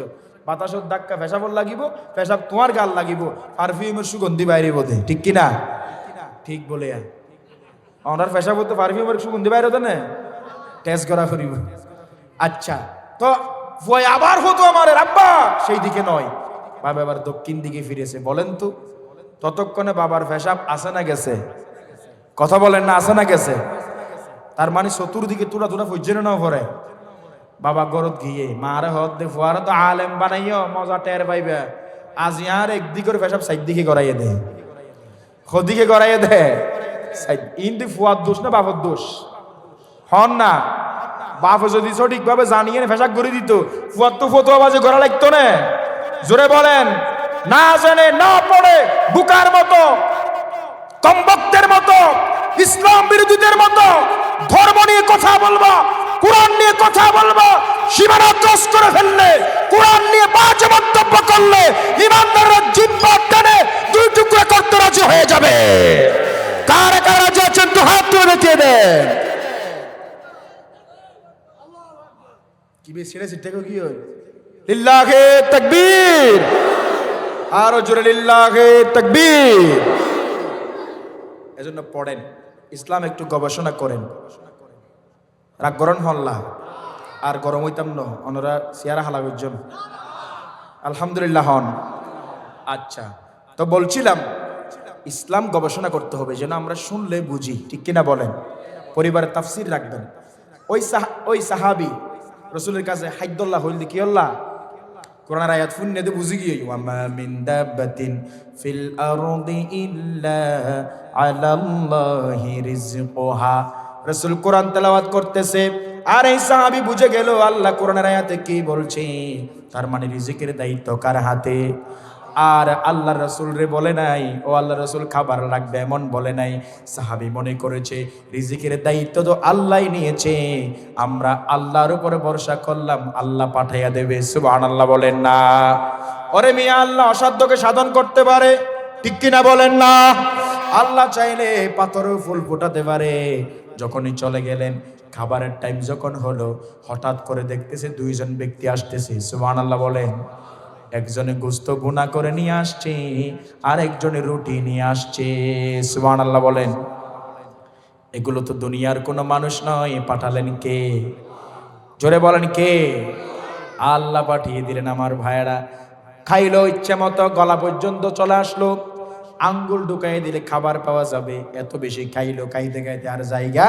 বাতাসের ধাক্কা পেশাবর লাগিব, পেশাব তোমার গাল লাগিব, পারফিউমের সুগন্ধি বাইরে বোধে, ঠিক কিনা? ঠিক বলে ওনার পেশাব তো পারফিউমের সুগন্ধি বাইরে হতো না, টেস্ট করা করিব। আচ্ছা, তো ভয় আবার হতো আমার আব্বা সেই দিকে নয়, বাবা এবার দক্ষিণ দিকে ফিরেছে। বলেন তো ততক্ষণে বাবার পেশাব আসে না গেছে? কথা বলেন না, আসে না গেছে? তার মানে চতুর্দিকে তুরা তুরা ফুজে না পরে। বাবা গরত গিয়ে মারে হদ দে ফুয়ারে তো আলেম বানাইও মজা টের পাইবে, আজ আর একদিকের পেশাব সাইড দিকে গড়াইয়ে দে, খদিকে গড়াইয়ে দে সাইড। ইন্দি ফুয়ার দোষ না বাবার দোষ? হন না? বাপ যদি সঠিকভাবে জানিয়ে ফেসাক করে দিত, ফুয়ার তো ফতুয়া বাজে গড়া লাগতো না। জোরে বলেন, না জানে না পড়ে বুকার মতো, কমবক্তের মতো, ইসলাম বিরোধীদের মতো ধর্ম নিয়ে কথা বলবো, কোরআন নিয়ে কথা বলবো, সীমানা ক্রস করে ফেললে, কোরআন নিয়ে বাজে মন্তব্য করলে ইমানদাররা জিহ্বা টেনে দুই টুকরা করতে রাজি হয়ে যাবে। কারা কারা রাজি আছেন তো হাত তুলে দেখিয়ে দেন। কি বে ছেড়ে সিটটাকে কি হয়? লিল্লাহে তাকবীর, আরো জোরে লিল্লাহে তাকবীর। এজন্য পড়েন, ইসলাম একটু গবেষণা করেন। রাগ গরম হল্লা আর গরম হইতাম ন অনরা সিয়ারা হালা বুঝছেন আলহামদুলিল্লাহ হন। আচ্ছা, তো বলছিলাম ইসলাম গবেষণা করতে হবে যেন আমরা শুনলে বুঝি, ঠিক কিনা বলেন? পরিবারের তাফসির রাখবেন। ওই সাহাবি রসুলের কাছে হাইদুল্লাহ হইল কি আল্লাহ কোরআনের আয়াত শুনে দে বুঝি গিয়ে, ওয়ামা মিন দাব্বাতিন ফিল আরদি ইল্লা আলাল্লাহি রিজকুহা। রাসূল কোরআন তেলাওয়াত করতেছে আর এই সাহাবী বুঝে গেল আল্লাহ কোরআনের আয়াতে কি বলছে, তার মানে রিজিকের দায়িত্ব কার হাতে। আর আল্লাহ রাসূল রে বলে নাই ও আল্লাহ রাসূল খাবার লাগবে, এমন বলে নাই। সাহাবী মনে করেছে রিজিকের দায়িত্ব তো আল্লাহই নিয়েছে, আমরা আল্লাহর উপরে ভরসা করলাম, আল্লাহ পাঠাইয়া দেবে। সুবহানাল্লাহ বলেন না? ওরে মিয়া, আল্লাহ অসাধ্যকে সাধন করতে পারে, ঠিক কিনা বলেন না? আল্লাহ চাইলে পাথরেও ফুল ফোটাতে পারে। যখনই চলে গেলেন, খাবারের টাইম যখন হলো, হঠাৎ করে দেখতেছে দুইজন ব্যক্তি আসতেছে। সুবহানাল্লাহ বলেন। একজনে গোস্ত ভুনা করে নিয়ে আসছে, আর একজনে রুটি নিয়ে আসছে। সুবহানাল্লাহ বলেন। এগুলো তো দুনিয়ার কোনো মানুষ নয়, পাঠালেন কে? জোরে বলেন কে? আল্লাহ পাঠিয়ে দিলেন। আমার ভাইয়েরা খাইলো ইচ্ছে মতো, গলা পর্যন্ত চলে আসলো। আঙ্গুল ঢুকাই দিলে খাবার পাওয়া যাবে, এত বেশি খাইলো, খাইতে খাইতে আর জায়গা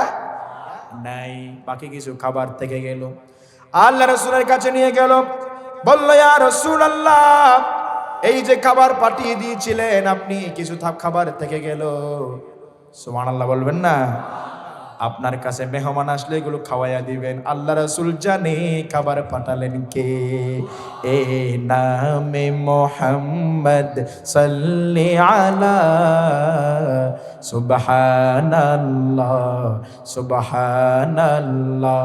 নাই, বাকি কিছু খাবার থেকে গেল। আল্লাহ রাসূলের কাছে নিয়ে গেল, বলল ইয়া রাসূলুল্লাহ, এই যে খাবার পাঠিয়ে দিয়েছিলেন আপনি, কিছু খাবার থেকে গেল। সুবহানাল্লাহ বলবেন না? আপনার কাছে মেহমান আসলে এগুলো খাওয়াইয়া দিবেন। আল্লাহ রাসূল জানে খাবার পাঠালেন কে। এ নামে মোহাম্মদ সাল্লি আলা, সুবহানাল্লাহ সুবহানাল্লাহ,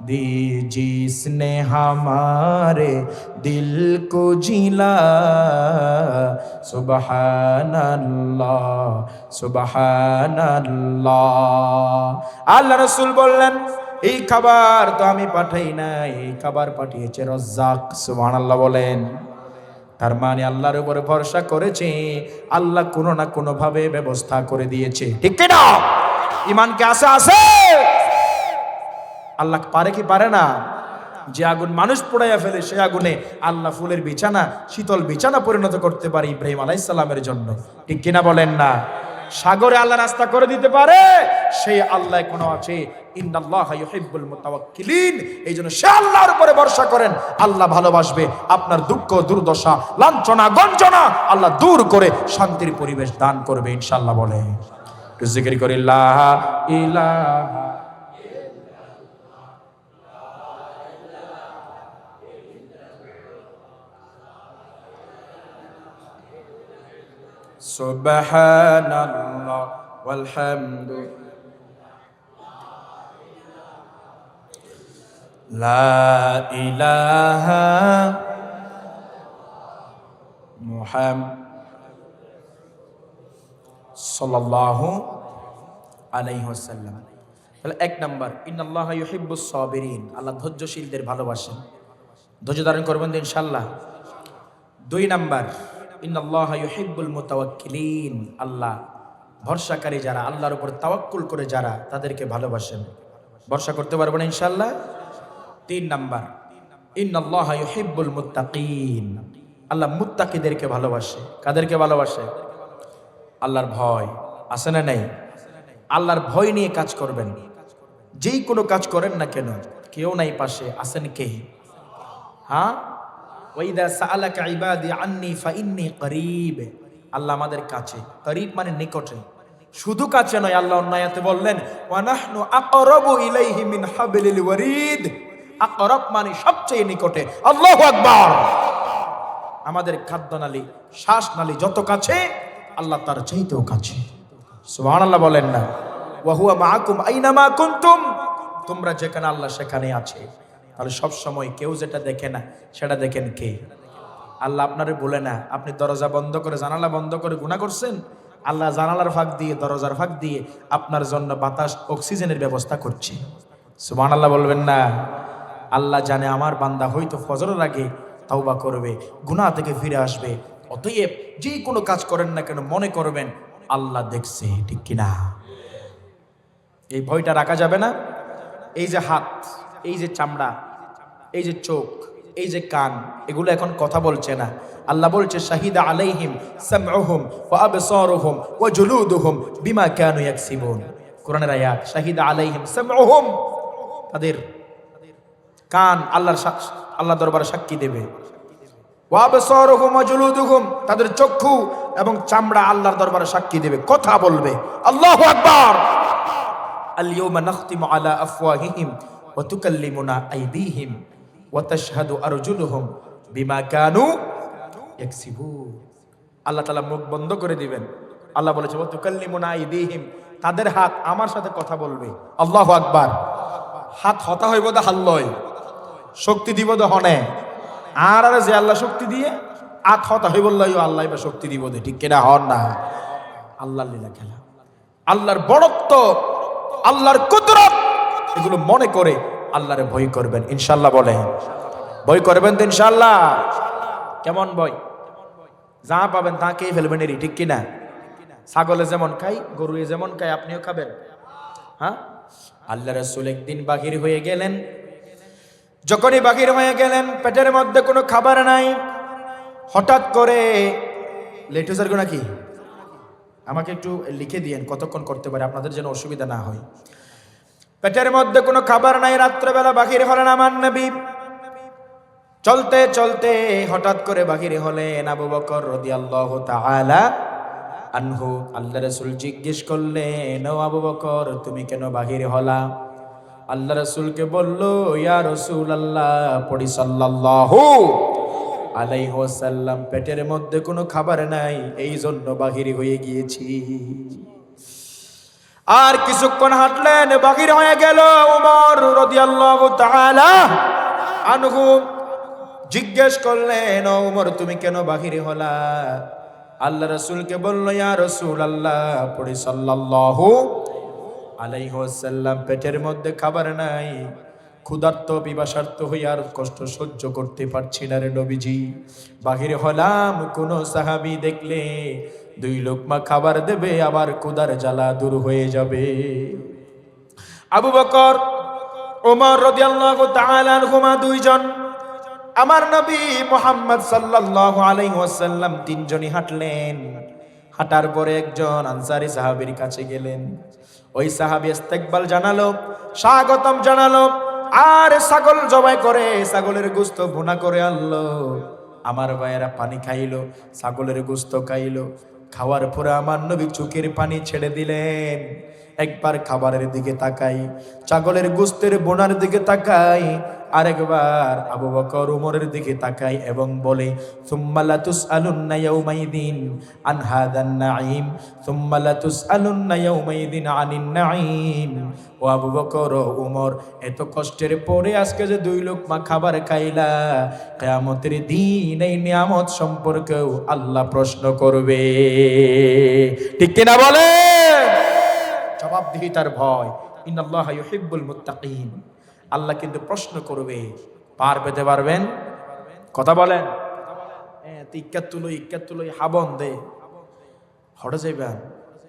दी जिसने हमारे दिल को जिला, सुबहानल्लाह सुबहानल्लाह। আল্লাহ রাসূল বললেন, এই খাবার তো আমি পাঠাই নাই, এই খাবার পাঠিয়েছে রজ্জাক। সুবহানাল্লাহ বলেন। তার মানে আল্লাহর উপরে ভরসা করেছে, আল্লাহ কোনো না কোনো ভাবে ব্যবস্থা করে দিয়েছে, ঠিক কি না? ঈমান কি আছে? আল্লাহ পারে কি পারে না? যে আগুন মানুষ পোড়াইয়া ফেলে, সে আগুনে আল্লাহ ফুলের বিছানা, শীতল বিছানা পরিণত করতে পারে ইব্রাহিম আলাইহিস সালামের জন্য, ঠিক কিনা বলেন না? সাগরে আল্লাহ রাস্তা করে দিতে পারে, সেই আল্লাহ কোনো আছে। ইন্নাল্লাহা ইউহিব্বুল মুতাওয়াক্কিলিন। এই জন্য সে আল্লাহর উপরে ভরসা করেন, আল্লাহ ভালোবাসবে। আপনার দুঃখ দুর্দশা লাঞ্ছনা গঞ্জনা আল্লাহ দূর করে শান্তির পরিবেশ দান করবে ইনশাআল্লাহ। বলে একটু জিকির করি, লা ইলাহা সুবহানাল্লাহ ওয়ালহামদু লা ইলাহা মুহাম্মাদ সাল্লাল্লাহু আলাইহি ওয়াসাল্লাম। তাহলে এক নাম্বার, ইন্নাল্লাহা ইউহিব্বুস সাবিরিন, আল্লাহ ধৈর্যশীলদের ভালোবাসেন। ধৈর্য ধারণ করবেন তো ইনশাআল্লাহ। দুই নাম্বার, ইন্নাল্লাহা ইউহিব্বুল মুতাওয়াক্কিলিন, আল্লাহ ভরসাকারী যারা, আল্লাহর উপর তাওয়াক্কুল করে যারা, তাদেরকে ভালোবাসেন। ভরসা করতে পারবেন ইনশাআল্লাহ। তিন নাম্বার, ইন্নাল্লাহা ইউহিব্বুল মুত্তাকিন, আল্লাহ মুত্তাকিদেরকে ভালোবাসে। কাদেরকে ভালোবাসে? আল্লাহর ভয় আছে না নাই? আল্লাহর ভয় নিয়ে কাজ করবেন। যেই কোনো কাজ করেন না কেন, কেউ নাই পাশে, আছেন কে? হ্যাঁ, ওয়াইদা সাআলাকা ইবাদি আন্নী ফাইন্নী করিব, আল্লাহ আমাদের কাছে। করিব মানে নিকটে, শুধু কাছে নয়। আল্লাহ অন্য আয়াতে বললেন, ওয়া নাহনু আকরাবু ইলাইহি মিন হাবলিল ওয়ারিদ, আকরাব মানে সবচেয়ে নিকটে। আল্লাহু আকবার। আমাদের খাদ্যনালী, শ্বাসনালী যত কাছে, আল্লাহ তার চাইতেও কাছে। সুবহানাল্লাহ বলেন না? ওয়া হুয়া মাআকুম আইনামা কুনতুম, তোমরা যেখানে আল্লাহ সেখানে আছে। তাহলে সব সময় কেউ যেটা দেখে না, সেটা দেখেন কে? আল্লাহ আপনারে বলে না, আপনি দরজা বন্ধ করে, জানালা বন্ধ করে গুনাহ করছেন, আল্লাহ জানালার ফাঁক দিয়ে, দরজার ফাঁক দিয়ে আপনার জন্য বাতাস, অক্সিজেনের ব্যবস্থা করছে। সুবহানাল্লাহ বলবেন না? আল্লাহ জানে আমার বান্দা হয়তো ফজরের আগে তাওবা করবে, গুনাহ থেকে ফিরে আসবে। অতএব যে কোনো কাজ করেন না কেন, মনে করবেন আল্লাহ দেখছে, ঠিক কিনা? এই ভয়টা রাখা যাবে না। এই যে হাত, এই যে চামড়া, এই যে চোখ, এই যে কান, এগুলো এখন কথা বলছে না। আল্লাহ বলছে, শাহিদা আলাইহিম সামউহুম ওয়া আবসারুহুম ওয়া জুলুদুহুম বিমা কানু ইয়াকসিবুন। কোরআনের আয়াত, শাহিদা আলাইহিম সামউহুম, তাদের কান আল্লাহ দরবারে সাক্ষী দেবে। ওয়া আবসারুহুম ওয়া জুলুদুহুম, তাদের চক্ষু এবং চামড়া আল্লাহর দরবারে সাক্ষী দেবে, কথা বলবে। আল্লাহু আকবার। আল ইয়াউমা নাখতিমু আলা আফওয়াহিহিম ওয়া তুকাল্লিমুনা আইদিহিম ওয়া তাশহাদু আরজুলুহুম বিমা কানু ইয়াকসিবুন। আল্লাহ তাআলা মুখ বন্ধ করে দিবেন। আল্লাহ বলেছে, ওয়া তুকাল্লিমুনা আইদিহিম, তাদের হাত আমার সাথে কথা বলবে। আল্লাহু আকবার। হাত হতা হইব দা হাল্লয়, শক্তি দিব দা হনে। আর যে আল্লাহ শক্তি দিয়ে হাত হতা হইব লইও, আল্লাহ এবার শক্তি দিব দে, ঠিক কিনা? হন না? আল্লাহর লীলা খেলা, আল্লাহর বড়ত্ব, আল্লাহর কুদরত, এগুলো মনে করে আল্লাহরে ভয় করবেন ইনশাআল্লাহ। বলেন ভয় করবেন তো ইনশাআল্লাহ? কেমন ভয়? যা পাবেন তা খেয়ে ফেলবেন, এরই, ঠিক কিনা? ছাগলে যেমন খাই, গরু যেমন খাই, আপনিও খাবেন। হ্যাঁ, আল্লাহ রাসূল একদিন বাহির হয়ে গেলেন। যখনই বাহির হয়ে গেলেন, পেটের মধ্যে কোনো খাবার নাই। হঠাৎ করে লেটুসের গুণা কি? আমাকে একটু লিখে দিয়েন কতক্ষণ করতে পারে, আপনাদের যেন অসুবিধা না হয়। পেটের মধ্যে কোনো খাবার নাই, রাত্রেবেলা বাহির হলেন আমার নবী। চলতে চলতে হঠাৎ করে বাহির হলেন আবু বকর রাদিয়াল্লাহু তাআলা আনহু। আল্লাহ রাসূল জিজ্ঞেস করলেন, ও আবু বকর তুমি কেন বাহির হলা? আল্লাহ রাসূলকে বলল, ইয়া রাসূলুল্লাহ পড়ি সাল্লাল্লাহু আলাইহি ওয়াসাল্লাম, পেটের মধ্যে কোনো খাবার নাই, এই জন্য বাহির হয়ে গিয়েছি। আর কিছুক্ষণ হাঁটলেন, বাহির হয়ে গেল ওমর রাদিয়াল্লাহু তাআলা আনহু। জিজ্ঞেস করলেন, ও ওমর তুমি কেন বাহির হলা? আল্লাহ রাসূলকে বলল, ইয়া রাসূলুল্লাহ পড়ি সাল্লাল্লাহু আলাইহি ওয়াসাল্লাম, পেটের মধ্যে খাবার নাই, ক্ষুধার্ত পিপাসার্ত হয়ে আর কষ্ট সহ্য করতে পারছি না রে নবীজি। বাহির হলাম, কোন সাহাবী দেখলে 2 লোকমা খাবার দেবে, আবার ক্ষুধার জ্বালা দূর হয়ে যাবে। আবু বকর ওমর রাদিয়াল্লাহু তাআলা আনহুমা 2 জন, আমার নবী মুহাম্মদ সাল্লাল্লাহু আলাইহি ওয়াসাল্লাম 3 জনই হাঁটলেন। হাঁটার পরে একজন আনসারী সাহাবীর কাছে গেলেন। ওই সাহাবী ইস্তেকবাল জানালো, স্বাগতম জানালো, আর ছাগল জবাই করে ছাগলের গোশত ভুনা করে আনলো। আমার ভাইয়েরা পানি খাইলো, ছাগলের গোশত খাইলো। খাওয়ার পরে আমার নবী চোখের পানি ছেড়ে দিলেন। একবার খাবারের দিকে তাকাই, ছাগলের গোশতের বোনার দিকে তাকাই, আরেকবার আবু বকর ওমরের দিকে তাকাই এবং বলে, সুম্মা লা তুসআলুন্না ইয়াউমাইদিন আন হাদান নাঈম, সুম্মা লা তুসআলুন্না ইয়াউমাইদিন আনিন নাঈম। ও আবু বকর ও ওমর, এত কষ্টের পরে আজকে যে 2 লোকমা খাবার খাইলা, কিয়ামতের দিন এই নিয়ামত সম্পর্কেও আল্লাহ প্রশ্ন করবে। ঠিক কিনা বলে? জবাবদিহিতার ভয়। ইন্নাল্লাহা ইউহিব্বুল মুত্তাকিন। আল্লাহ কিন্তু প্রশ্ন করবে। পার পেতে পারবেন? কথা বলেন। ইক্কাত তুলো হাবন দে হড়ে যাইবেন।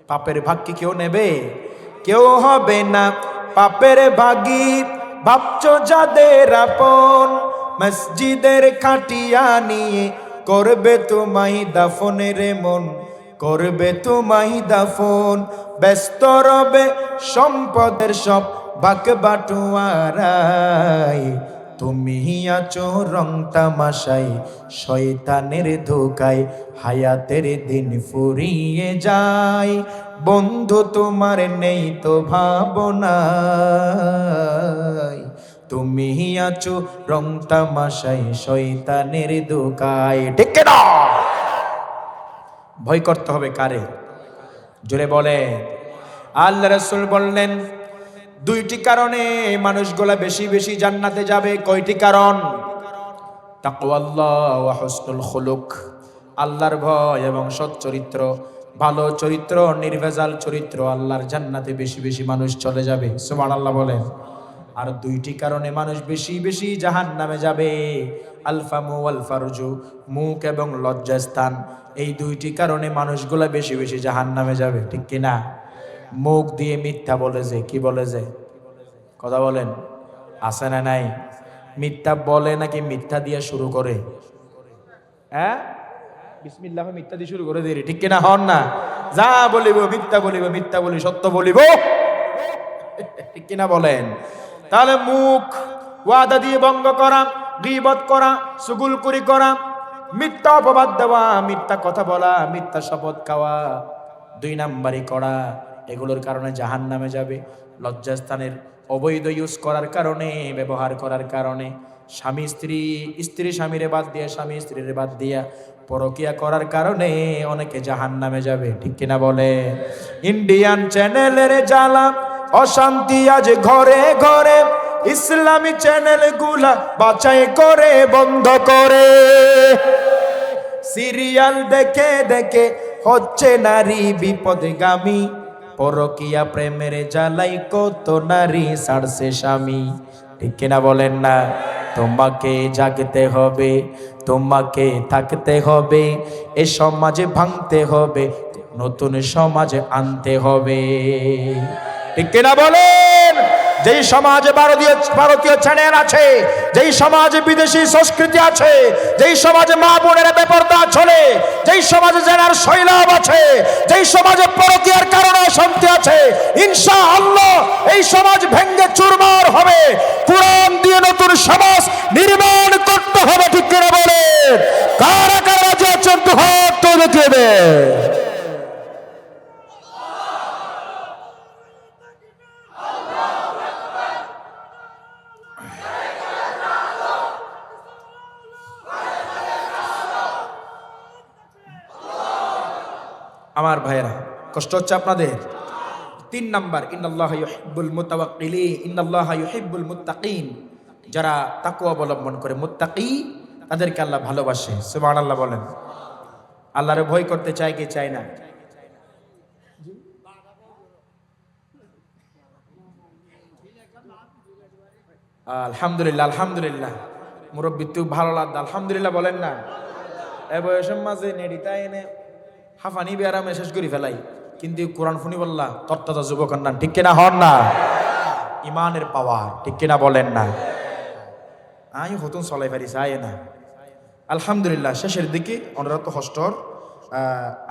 পাপের ভাগ কি কেউ নেবে? কেউ হবে না পাপের ভাগী। ভাবছো যাদের আপন, মসজিদের খাটিয়া নিয়ে করবে তোমায় দাফনের মন, করবে তোমায় দাফন। ব্যস্ত রবে সম্পদের সব বাক বাটুয়ারাই, তুমি আছো রং তামাশাই শয়তানের ধোকায়। হায়াতের দিন ফুরিয়ে যায়, বন্ধু তোমার নেই তো ভাবনায়। তুমি আছো রং তামাশাই শয়তানের ধোকায়। ঠিক না? ভয় করতে হবে কারে? জোরে বলে। আল্লাহ রাসূল বললেন, 2টি কারণে মানুষগুলা বেশি বেশি জান্নাতে যাবে। কয়টি কারণ? তাকওয়াল্লাহ ওয়া হুসনুল খুলুক, আল্লাহর ভয় এবং সৎ চরিত্র, ভালো চরিত্র, নির্ভেজাল চরিত্র, আল্লাহর জান্নাতে বেশি বেশি মানুষ চলে যাবে। সুবহানাল্লাহ বলেন। আর 2টি কারণে মানুষ বেশি বেশি জাহান্নামে যাবে। আল ফামু ওয়াল ফারজু, মুখ এবং লজ্জাস্থান। এই 2টি কারণে মানুষগুলা বেশি বেশি জাহান্নামে যাবে। ঠিক কিনা? মুখ দিয়ে মিথ্যা বলে যে, কি বলে যে? কথা বলেন, আছে না নাই? মিথ্যা বলে নাকি মিথ্যা দিয়ে শুরু করে? হ্যাঁ, বিসমিল্লাহ মিথ্যা দিয়ে শুরু করে দেরি। ঠিক কিনা? হন না? যা বলিব মিথ্যা বলিব, মিথ্যা বলি সত্য বলিব। ঠিক কিনা বলেন? তাহলে মুখ ওয়াদা দিয়ে ভঙ্গ করা, গীবত করা, চুগলখড়ি করা, মিথ্যা অপবাদ দেওয়া, মিথ্যা কথা বলা, মিথ্যা শপথ খাওয়া, 2 নাম্বারি করা, এগুলোর কারণে জাহান্নামে যাবে। লজ্জাস্থানের অবৈধ ইউজ করার কারণে, ব্যবহার করার কারণে, স্বামী স্ত্রী, স্ত্রী স্বামীরে বাদ দিয়া, স্বামী স্ত্রীর বাদ দিয়া পরকিয়া করার কারণে অনেকে জাহান্নামে যাবে। ঠিক কিনা বলে? ইন্ডিয়ান চ্যানেলের জ্বালা, অশান্তি আজ ঘরে ঘরে, ইসলামী চ্যানেল গুলা বাছাই করে বন্ধ করে। সিরিয়াল দেখে দেখে হচ্ছে নারী বিপদগামী, পরকিয়া প্রেমের জ্বালাই কত নারী ছাড়ছে স্বামী। ঠিক কিনা বলেন না? তোমাকে জাগতে হবে, তোমাকে থাকতে হবে, এ সমাজে ভাঙতে হবে, নতুন সমাজে আনতে হবে। ঠিক কিনা বলেন? যেই সমাজে ভারতীয় চ্যানেল আছে, যেই সমাজে বিদেশি সংস্কৃতি আছে, যেই সমাজে মা বোনেরা বেপরদা চলে, যেই সমাজে জেনার শৈলাভ আছে, যেই সমাজে পরকীয়ার কারণে অশান্তি আছে, ইনশাআল্লাহ এই সমাজ ভেঙ্গে চুরমার হবে। কোরআন দিয়ে নতুন সমাজ নির্মাণ করতে হবে, ঠিক করে বলে কারা কারা যে আছেন তো হাত তো দেখিয়ে দে। আমার ভাইয়েরা, কষ্ট হচ্ছে আপনাদের? 3 নাম্বার, ইন্নাল্লাহা ইউহিব্বুল মুতাওয়াক্কিলিন, ইন্নাল্লাহা ইউহিব্বুল মুত্তাকিন। যারা তাকওয়া অবলম্বন করে, মুত্তাকি, তাদেরকে আল্লাহ ভালোবাসে। সুবহানাল্লাহ বলেন। আল্লাহরে ভয় করতে চায় কি চায় না? আলহামদুলিল্লাহ, আলহামদুলিল্লাহ। মুরব্বী তুই ভালো লাগতো, আলহামদুলিল্লাহ বলেন না? এ বয়সের মাঝে নেডিতা এনে হাফানি বেয়ারা মেসেজ করে ফেলাই, কিন্তু কোরআন শুনি বললা তত্ত্বতা যুবকন্যা, ঠিক কিনা হন না? ইমানের পাওয়ার, ঠিক কিনা বলেন না? আমি হতুন চলাই পারিস আয় না। আলহামদুলিল্লাহ, শেষের দিকে অনুরত হস্টর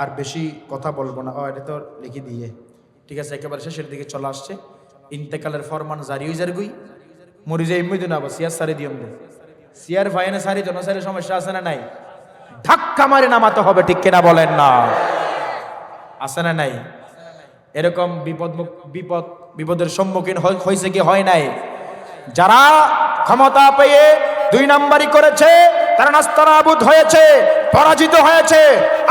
আর বেশি কথা বলবো না। এটা তো লিখে দিয়ে ঠিক আছে, একেবারে শেষের দিকে চলে আসছে। ইন্তেকালের ফরমান জারি হয়ে যার গুই মরি যে এমনি দিন আবার সিয়ার সারি দিও, সিয়ার ভাইনে সারি জন সারি সমস্যা আছে না নাই? ধাক্কা মারে নামাতে হবে, ঠিক কিনা বলেন না? আছে না নাই? এরকম বিপদের সম্মুখীন হয়েছে কি হয় নাই? যারা ক্ষমতা পেয়ে 2 নাম্বারি করেছে তারা নাস্তানাবুদ হয়েছে, পরাজিত হয়েছে।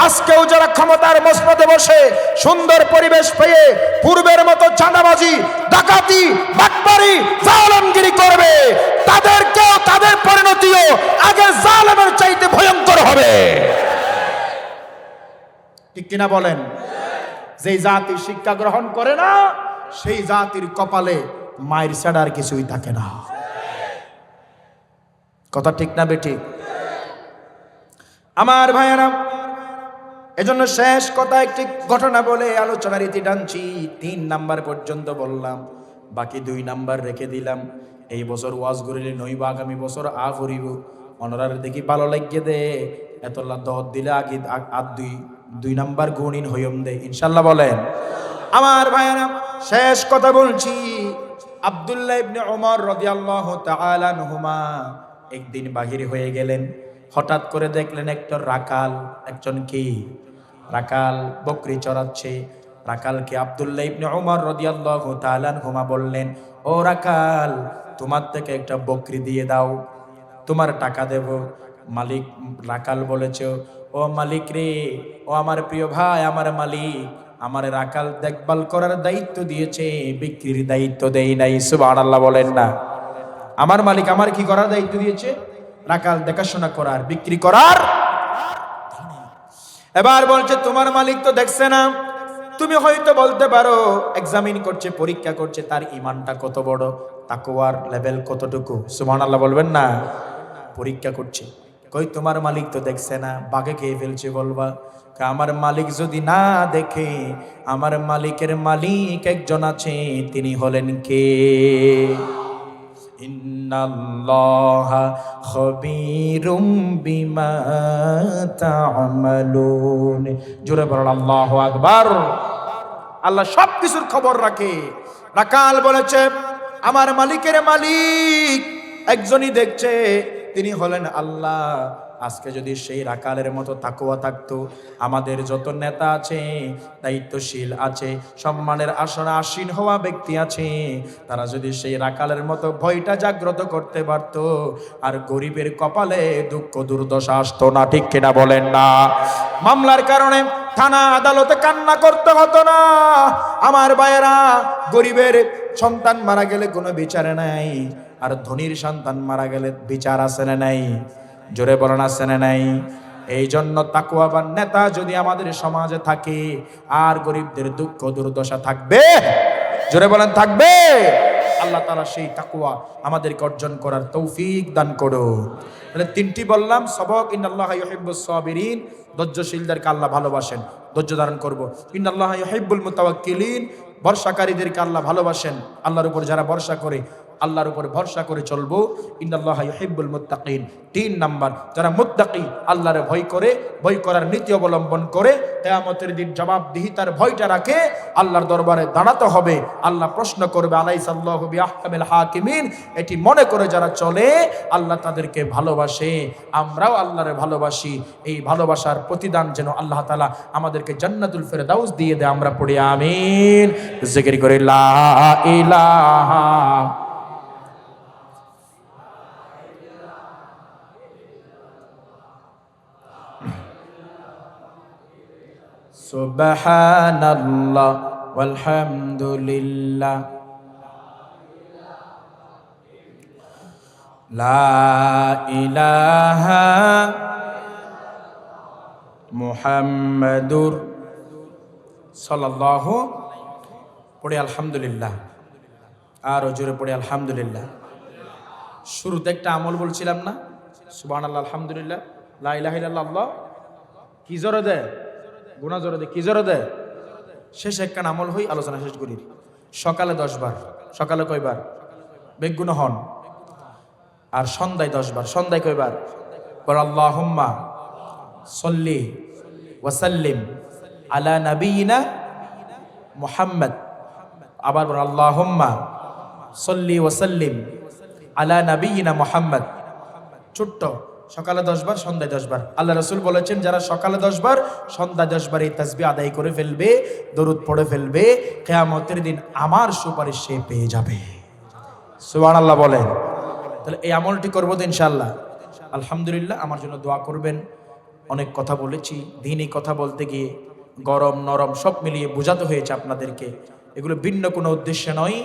আজকেও যারা ক্ষমতার মসনদে বসে সুন্দর পরিবেশ পেয়ে পূর্বের মতো চাঁদাবাজি, ডাকাতি, বাটপারি, জালেমগিরি করবে, তাদেরকেও তাদের পরিণতিও আগে জালেমের চাইতে ভয়ঙ্কর হবে, ঠিক কিনা বলেন? যেই জাতি শিক্ষা গ্রহণ করে না সেই জাতির কপালে মায়ের ছাড়া আর কিছুই থাকে না। কথা ঠিক না বেঠিক? আমার ভাইয়েরা, এজন্য শেষ কথা একটি ঘটনা বলে আলোচনার ইতি টানছি। 3 নাম্বার পর্যন্ত বললাম, বাকি 2 নাম্বার রেখে দিলাম। এই বছর ওয়াজ করিলে নইবা আগামী বছর করিব। অনরার দেখি ভালো লাগিয়ে দে, এতলা 10 দিলে আগে 2 নাম্বার গুণিন হইম দে, ইনশাল্লাহ বলেন। আমার ভাইয়েরা, শেষ কথা বলছি। আব্দুল্লাহ ইবনে ওমর রাদিয়াল্লাহু তাআলা আনহুমা একদিন বাহির হয়ে গেলেন। হঠাৎ করে দেখলেন একটা রাকাল, একজন কি রাকাল বকরি চড়াচ্ছে। রাকালকে আব্দুল্লাহ ইবনে ওমর রাদিয়াল্লাহু তাআলা আনহুমা বললেন, ও রাকাল, তোমার থেকে একটা বকরি দিয়ে দাও, তোমার টাকা দেব। মালিক রাকাল বলেছে, ও মালিক রে, ও আমার প্রিয় ভাই, আমার মালিক আমার রাকাল দেখভাল করার দায়িত্ব দিয়েছে, বিক্রির দায়িত্ব দেই নাই। সুবহানাল্লাহ বলেন না? আমার মালিক আমার কি করার দায়িত্ব দিয়েছে? রাকাল দেখাশোনা করার, বিক্রি করার। এবার বলছে, তোমার মালিক তো দেখছে না। তুমি হয়তো বলতে পারো এক্সামিন করছে, পরীক্ষা করছে তার ঈমানটা কত বড়, তাকওয়ার লেভেল কতটুকু। সুবহানাল্লাহ বলবেন না? পরীক্ষা করছে। কই তোমার মালিক তো দেখছে না, বাঘে খেয়ে ফেলছে বলবা? আমার মালিক যদি না দেখে, আমার মালিকের মালিক একজন আছে, তিনি হলেন কে? ইন্নাল্লাহা খবীরুম বিমা তা'মালুন। জোরে বলুন আল্লাহু আকবার। আল্লাহ সব কিছুর খবর রাখে। রাকাল বলেছে, আমার মালিকের মালিক একজনই দেখছে, তিনি হলেন আল্লাহ। আজকে যদি সেই রাকালের মতো তাকওয়া থাকতো, আমাদের যত নেতা আছে, দায়িত্বশীল আছে, সম্মানের আসনে আসীন হওয়া ব্যক্তি আছে, তারা যদি সেই রাকালের মতো ভয়টা জাগ্রত করতে পারত, আর গরিবের কপালে দুঃখ দুর্দশা আসতো না, ঠিক কিনা বলেন না? মামলার কারণে থানা আদালতে কান্না করতে হতো না। আমার ভাইয়েরা, গরিবের সন্তান মারা গেলে কোনো বিচার নাই, আর ধনীর সন্তান মারা গেলে বিচার আছে না নাই? জোরে বলেন আছে না নাই? এই জন্য তাকওয়াবান নেতা যদি আমাদের সমাজে থাকে, আর গরিবদের দুঃখ দুর্দশা থাকবে। জোরে বলেন থাকবে। আল্লাহ তাআলা সেই তাকওয়া আমাদেরকে অর্জন করার তৌফিক দান করুন। তাহলে 3টি বললাম সবক। ইন্নাল্লাহা ইউহিব্বুস সাবিরিন, ধৈর্যশীলদেরকে আল্লাহ ভালোবাসেন, ধৈর্য ধারণ করব। ইন্নাল্লাহা ইউহিব্বুল মুতাওয়াক্কিলিন, বর্ষাকারীদেরকে আল্লাহ ভালোবাসেন। আল্লাহর উপর যারা ভরসা করে, আল্লাহর উপর ভরসা করে চলবো, ইন্নাল্লাহা ইউহিব্বুল মুত্তাকিন। 3 নাম্বার, যারা মুত্তাকি, আল্লাহরে ভয় করে, ভয় করার নীতি অবলম্বন করে, কিয়ামতের দিন জবাবদিহিতার ভয়টা রাখে, আল্লাহর দরবারে দাঁড়াতে হবে, আল্লাহ প্রশ্ন করবে, আলাইসাল্লাহু বিআহকামিল হাকিমিন। এটি মনে করে যারা চলে, আল্লাহ তাদেরকে ভালোবাসে। আমরাও আল্লাহরে ভালোবাসি। এই ভালোবাসার প্রতিদান যেন আল্লাহ তাআলা আমাদেরকে জান্নাতুল ফেরদাউস দিয়ে দেয়। আমরা পড়ি আমিন। জিকির করে লা ইলাহা সুবহানাল্লাহ ওয়ালহামদুলিল্লাহ লা ইলাহা মুহাম্মাদুর সাল্লাল্লাহু। পড়ে আলহামদুলিল্লাহ, আর জোরে পড়ে আলহামদুলিল্লাহ। শুরুতে একটা আমল বলছিলাম না, সুবহানাল্লাহ আলহামদুলিল্লাহ লা ইলাহা ইল্লাল্লাহ, কি জোরে দেয়? গুনাহ জোরে দেয়। কি জোরে দেয়? শেষে একটা আমল হই, আলোচনা শেষ করি। সকালে 10 বার। সকালে কয়বার? বেগুন হন। আর সন্ধ্যায় 10 বার। সন্ধ্যায় কয়বার? পর আল্লাহুম্মা সল্লি ওয়া সাল্লিম আলা নাবিয়িনা মুহাম্মদ। আবার বল আল্লাহুম্মা সল্লি ওয়া সাল্লিম আলা নাবিয়িনা মুহাম্মদ। ছোট্ট, সকালে 10 বার, সন্ধ্যায় 10 বার। আল্লাহ রাসূল বলেছেন, যারা সকালে 10 বার, সন্ধ্যায় 10 বার এই তাসবিহ আদায় করে ফেলবে, দরুদ পড়ে ফেলবে, কিয়ামতের দিন আমার সুপারিশ সে পেয়ে যাবে। সুবহানাল্লাহ বলেন। তাহলে এই আমলটি করবো তো ইনশাআল্লাহ। আলহামদুলিল্লাহ। আমার জন্য দোয়া করবেন। অনেক কথা বলেছি, দিনই কথা বলতে গিয়ে গরম নরম সব মিলিয়ে বোঝাতে হয়েছে আপনাদেরকে। এগুলো ভিন্ন কোনো উদ্দেশ্যে নয়।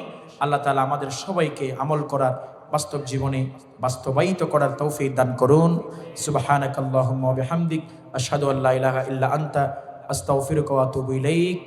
আল্লাহ তাআলা আমাদের সবাইকে আমল করার, বাস্তব জীবনে বাস্তবায়িত করার তৌফিক দান করুন। সুবহানাকাল্লাহুম্মা ওয়া বিহামদিক, আশহাদু আল্লা ইলাহা ইল্লা আনতা, আস্তাগফিরুকা ওয়া আতুবু ইলাইক।